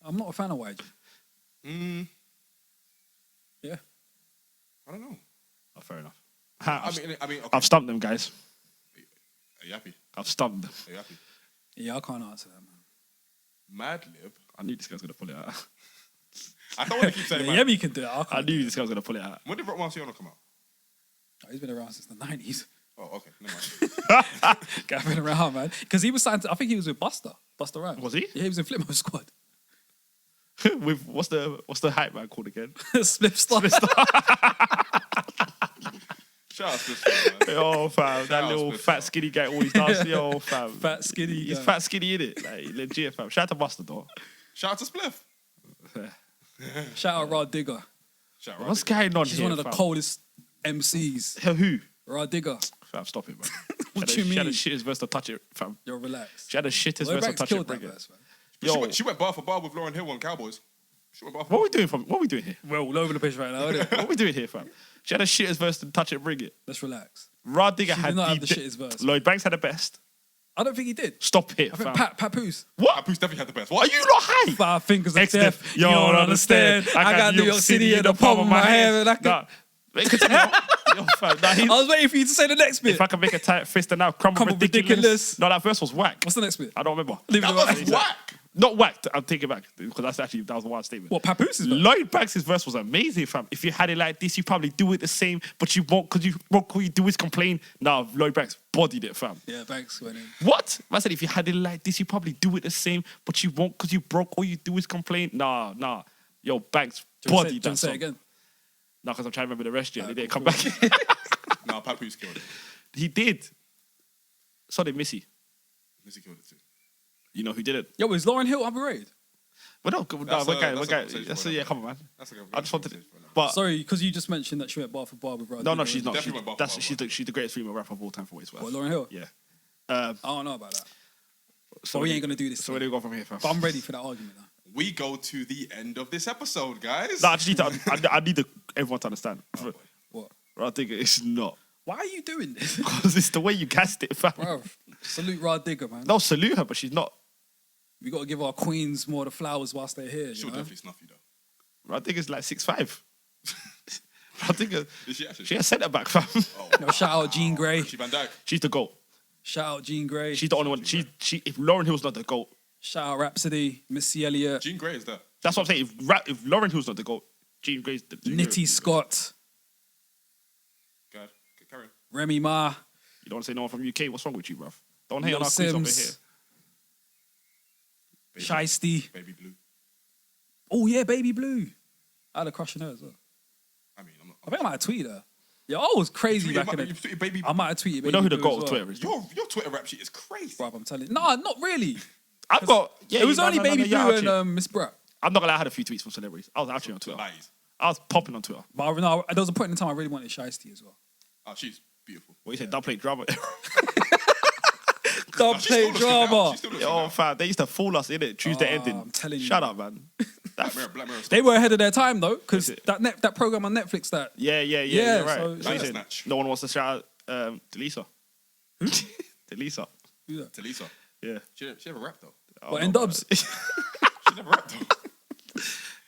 I'm not a fan of YG. Yeah. I don't know. Oh, fair enough. I mean, okay. I've stumped them, guys. Are you happy? I've stumped them. Are you happy? Yeah, I can't answer that, man. Madlib. I knew this guy's gonna pull it out. I don't want to keep saying Yeah, Madlib. Yemi can do it. I I can't. knew this guy was gonna pull it out. When did Rock Marciano come out? He's been around since the 90s. Oh, okay. Never mind. Guy's been around, man. Because he was signed to, I think he was with Busta Rhymes. Was he? Yeah, he was in Flipmode Squad. With what's the hype man called again? Spliff Star. Shout out to this man. Yo, fam, that Shout out little Smith, fat fam. skinny guy always does. Yo, fam, Fat skinny He's guy. fat skinny in it, like legit, fam. Shout out to Buster, though. Shout out to Spliff. Shout out Rod Digger. Shout out. What's going on She's here, one of the fam? coldest MCs. Who? Rod Digger. Fam, stop it, man. What She you had a mean? shittest verse to touch it, fam. Yo, relax. She had a shittest Lloyd verse to Banks touch it, killed that bring it. verse, man. Yo, She went bar for bar with Lauren Hill on Cowboys. She went bar for what are we doing here? We're all over the place right now, isn't it? What are we doing here, fam? She had a shittest verse to touch it, bring it. Let's relax. Rod Digger She had did not have the the shittest verse. Lloyd Banks had the best. I don't think he did. Stop it, I fam. think Papoose. What? Papoose definitely had the best. Are What? you not high? 5 fingers of X-Def, death. you don't understand. I got New York City in the palm of my hand. And I could... Nah. Wait, continue. Yo, fam, nah, I was waiting for you to say the next bit. if I can make a tight fist and now crumble Crumble ridiculous. ridiculous. No, that verse was whack. What's the next bit? I don't remember. Leave it That alone. was whack. Not whacked. I'll take it back because that was a wild statement. What, Papoose? Lloyd Banks' verse was amazing, fam. If you had it like this, you probably do it the same, but you won't because all you do is complain. Nah, Lloyd Banks bodied it, fam. Yeah, Banks went in. What? I said if you had it like this, you probably do it the same, but you won't because you broke. All you do is complain. Nah. Yo, Banks Do you wanna bodied say that song. it again? No, because I'm trying to remember the rest yet. He didn't cool, come back. No, Papoose killed it. He did. So did Missy. Missy killed it too. You know who did it? Yo, is Lauren Hill underrated? Well, no, That's a we're conversation That's for yeah, another come on, man. That's a good I just wanted it, conversation for another but Sorry, because you just mentioned that she went bar for bar with Rod no, Digger. she's not. Definitely went bar for bar. She's the greatest female rapper of all time for what it's worth. What, Lauren Hill? Yeah. I don't know about that. So But we ain't going to do this. So where do we go from here, fam? But I'm ready for that argument now. We go to the end of this episode, guys. No, I just need to. I need everyone to understand. What? I think it's not Why are you doing this? because it's the way you cast it, fam. Bro, salute Rod Digger, man. No, salute her, but she's not. We got to give our queens more of the flowers whilst they're here. She'll You know? definitely snuff you though. I think it's like 6'5". I think Is she actually? she a centre back, fam. Oh, Yo, shout out Jean Grey. She Van Dijk. She's the GOAT. Shout out Jean Grey. She's the only one. She. If Lauren Hill's not the GOAT, Shout out Rhapsody, Missy Elliott, Jean Grey is there. that's what I'm saying. If Lauren Hill's not the GOAT, Jean Grey's the Nitty Scott, Go ahead. Carry on. Remy Ma, You don't want to say no one from UK. What's wrong with you, bruv? Don't hate Lil on our queens over here. Sims, Shiesty. Baby Blue. Oh yeah, Baby Blue. I had a crush on her as well. I mean, I'm not. I think I might have tweeted her. Yo, I was crazy back in You the tweeted Baby. I might have tweeted We know who the Baby Blue GOAT as of well. Twitter is. Your Twitter rap sheet is crazy. Bruv, I'm telling you. No, not really. I've got. Yeah, It was no, only no, no, Baby no, yeah, Blue actually. and Miss Brat. I'm not gonna lie, I had a few tweets from celebrities. I was actually on Twitter. Lies. I was popping on Twitter. But no, there was a point in time I really wanted Shiesty as well. Oh, she's beautiful. What you say? Dub plate drama. Dub She's play still looking now. drama. She's still looking Yo, now. fam, they used to fool us in it. Tuesday ending. I'm telling you. Shut up, man. Black Mirror. They were ahead of their time though, because Is it? that program on Netflix that Yeah, Yeah, you're right. so- So you Bandersnatch. said no one wants to shout out Delisa. Delisa. Talisa. Yeah. She never rapped though. But in Dubs. She never rapped though.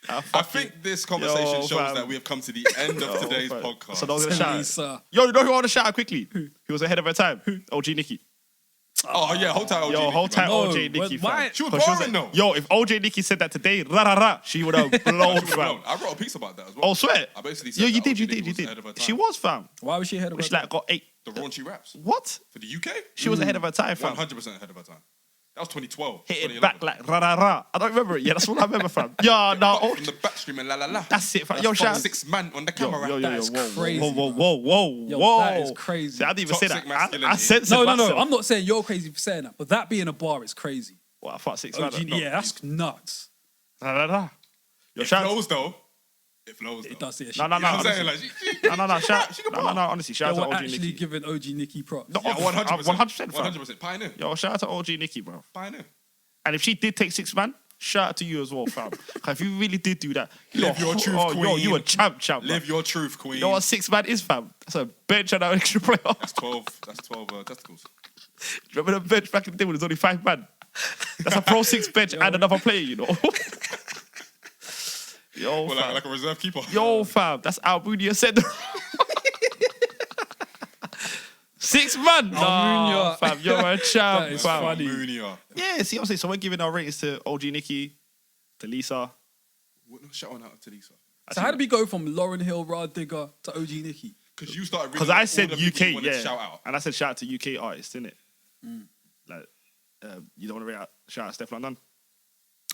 I think this conversation Yo, shows fam. that we have come to the end of today's fam. podcast. So I was gonna shout. Lisa. Yo, you know who I want to shout out quickly? Who was ahead of her time? OG Nikki. Oh yeah, whole time. Yo, whole time No, OJ Nikki. why- fam. She was 'Cause boring though. Yo, if OJ Nikki said that today, rah rah rah, she would have blown, fam. I wrote a piece about that as well. Oh, swear. I basically said Yo, you that did, OG Nikki was ahead of her She time. was, fam. Why was she ahead of her She like got 8. The raunchy raps What? for the UK. She was ahead of her time, fam. 100% ahead of her time. That was 2012. Hit it 2011. back like rah rah rah. I don't remember it. Yeah, that's what I remember, fam. Yeah, no. From the back streaming la la la. That's it, fam. That's Yo, fuck shout. 6 man on the camera. That is whoa, crazy, Whoa, whoa, bro. whoa, Yo, whoa. that is crazy. See, I didn't even say that. Toxic I masculinity. censored No, myself. I'm not saying you're crazy for saying that, but that being a bar is crazy. What, I thought 6 OG, man. yeah, that's nuts. Rah, rah, rah. Yo, It shout. flows though. It flows though. It does. Yeah, No, no, You know no. what I'm saying? honestly. Like, she No, can she can no, bar. honestly, shout Yo, out we're to OG actually Nikki. giving OG Nikki props. No, Yeah, 100%. 100%, fam. 100%. Pioneer. Yo, shout out to OG Nikki, bro. Pioneer. And if she did take 6 man, shout out to you as well, fam. 'Cause if you really did do that, Live your truth, Yo, queen. you a champ, bro. Live your truth, queen. You know what 6 man is, fam? That's a bench and an extra player. That's 12. That's 12 testicles. Remember the bench back in the day when there's only 5 man? That's a pro 6 bench and another player, you know. Yo, Well, fam. like a reserve keeper. Yo, fam. That's Almunia said. 6 man. Nah, Almunia. fam. You're a champ, That is fam. funny. Munia. Yeah, see what I'm saying? So we're giving our ratings to OG Nikki, to Lisa. Shout out to Lisa. So how did we go from Lauren Hill, Rod Digger to OG Nikki? Because you started Because reading I all said the people you UK, wanted to yeah. shout out. And I said shout out to UK artists, innit? Like, you don't want to shout out Steph London?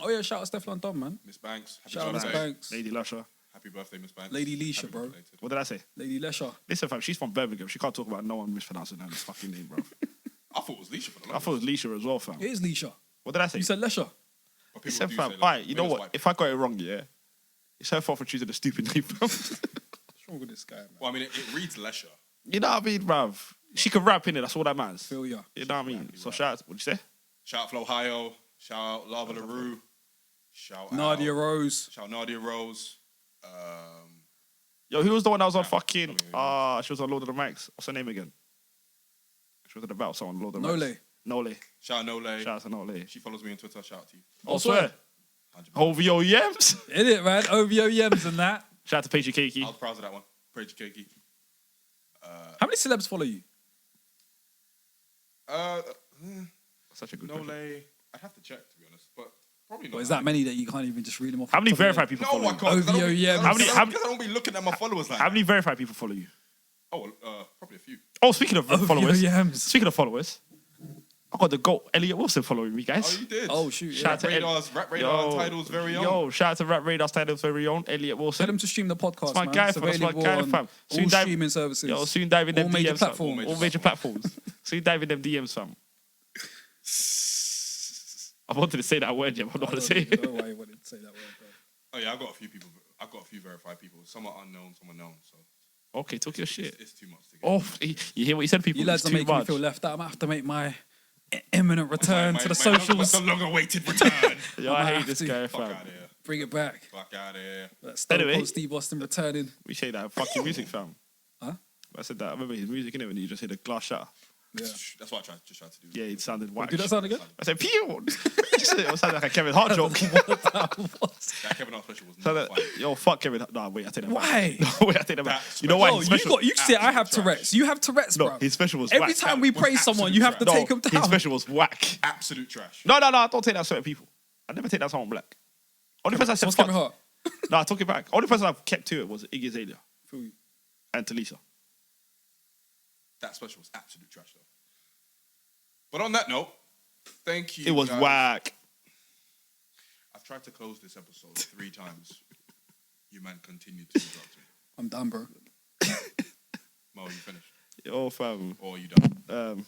Oh yeah, shout out Stefan Dunn, man. Miss Banks. Happy Shout out Miss birthday. Banks. Lady Lusher. Happy birthday, Miss Banks. Lady Leisha, Happy bro. belated. What did I say? Lady Lesher. Listen, fam, she's from Birmingham. She can't talk about no one mispronouncing her fucking name, bro. I thought it was Leisha for the I thought it was Leisha as well, fam. It is Leisha. What did I say? You said Lesher. But people Listen, do fam. say, All right, you know Miller's what? wife. If I got it wrong, yeah, it's her fault for choosing a stupid name, fam. What's wrong with this guy, man? Well, I mean, it reads Lesher. You know what I mean, bruv? She can rap in it. That's all that matters. Feel ya. You know what I mean? So shout out. What'd you say? Shout out Flo Ohio. Shout out Lava LaRue. Shout Nadia out. Rose. Shout out Nadia Rose. Yo, who was the one that was on fucking? yeah. She was on Lord of the Mics. What's her name again? She was in the battle song on Lord of the Nole. Mics. Nole. Shout out Nole. Shout out to Nole. She follows me on Twitter. Shout out to you. I swear. 100%. OVO Yems. In it, man. OVO Yems and that. Shout out to Paige Keiki. I was proud of that one. Praise you, Keiki. How many celebs follow you? Such a good Nole. question. I'd have to check, to be honest. But probably not. Or is that many that you can't even just read them off? How the many top of your verified head? people No, follow I you? can't. 'cause I don't OVO be- Yems. I don't- How many- Because I don't be looking at my followers like How that. many verified people follow you? Oh, probably a few. Oh, speaking of OVO followers. Yems. Speaking of followers. I got the GOAT, Elliot Wilson, following me, guys. Oh, you did. Oh, shoot. Shout out Yeah. to Rap Radar Title's very own. Yo, shout out to Rap Radar's Title's very own, Elliot Wilson. Tell them to stream the podcast, That's my man. guy, It's fam. That's my available guy, on fam. Soon all dive- streaming services. Yo, soon dive in them all major DMs, fam. platforms. All major platforms. Soon dive in them DMs, fam. I wanted to say that word, yeah, but I'm not I going to don't say even it. know why you wanted to say that word, bro. Oh yeah, I've got a few people. I've got a few verified people. Some are unknown, some are known. So Okay, talk your shit. it's too much to get. Oh, you hear what you said, people? You lads It's are too making me much. feel left out. I'm going to have to make my imminent return to the socials. The long-awaited return. Yo, I I hate have this to. guy, Fuck out fam. of here. Bring it back. Fuck out of here. That Stone Anyway. Cold Steve Austin returning. We say that fucking music, fam. Huh? I said that. I remember his music, innit, when you just hear the glass shatter. Yeah. That's what I tried to do. Yeah, it sounded whack. Did that sound again? I said, pew! It sounded like a Kevin Hart joke. That Kevin Hart special was So not that, funny. yo, fuck Kevin Hart. No, wait, I take that Why? back. No, wait, I take that back. That You know why? Yo, His you special, say I have Absolute Tourette's. trash. You have Tourette's, no, bro. his special was Every whack. time we was praise someone, absolute you have to trash. take him His down. special was whack. Absolute trash. No, I don't take that certain people. I never take that someone black. Only person I said What's fuck. Kevin Hart? No, I took it back. Only person I've kept to it was Iggy Azalea Feel you. and Talisa. That special was absolute trash, though. But on that note, thank you. It was guys. whack. I've tried to close this episode 3 times. You man continued to interrupt me. I'm done, bro. Mo, you finished? Yo, fam. Or are you done?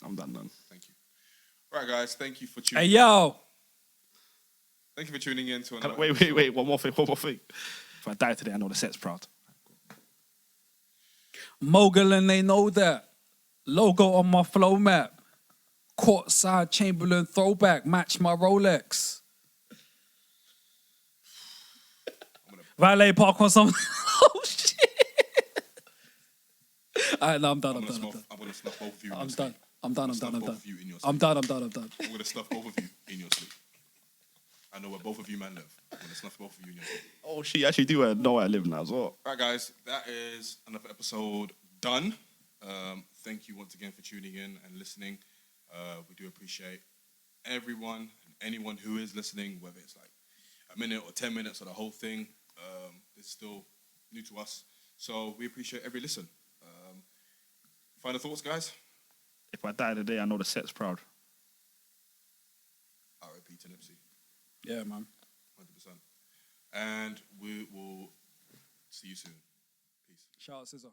I'm done. Thank you. All right, guys. Thank you for tuning. Hey, yo. Thank you for tuning in to another. Wait. One more thing. If I die today, I know the set's proud. Mogul and they know that. Logo on my flow map. Courtside Chamberlain throwback. Match my Rolex. Valet park on some. Oh, shit. All right, no, I'm done. I'm gonna snuff both of you. I'm done. I'm done. I'm done. I'm done. I'm gonna snuff both of you in your sleep. I know where both of you man live. I'm gonna snuff both of you in your sleep. Oh, shit. You actually do know where I live now as well. All right, guys. That is another episode done. Thank you once again for tuning in and listening. We do appreciate everyone and anyone who is listening, whether it's like a minute or 10 minutes or the whole thing. It's still new to us. So we appreciate every listen. Final thoughts, guys? If I die today, I know the set's proud. R.I.P. to Nipsey. Yeah, man. 100%. And we will see you soon. Peace. Shout out, Scissor.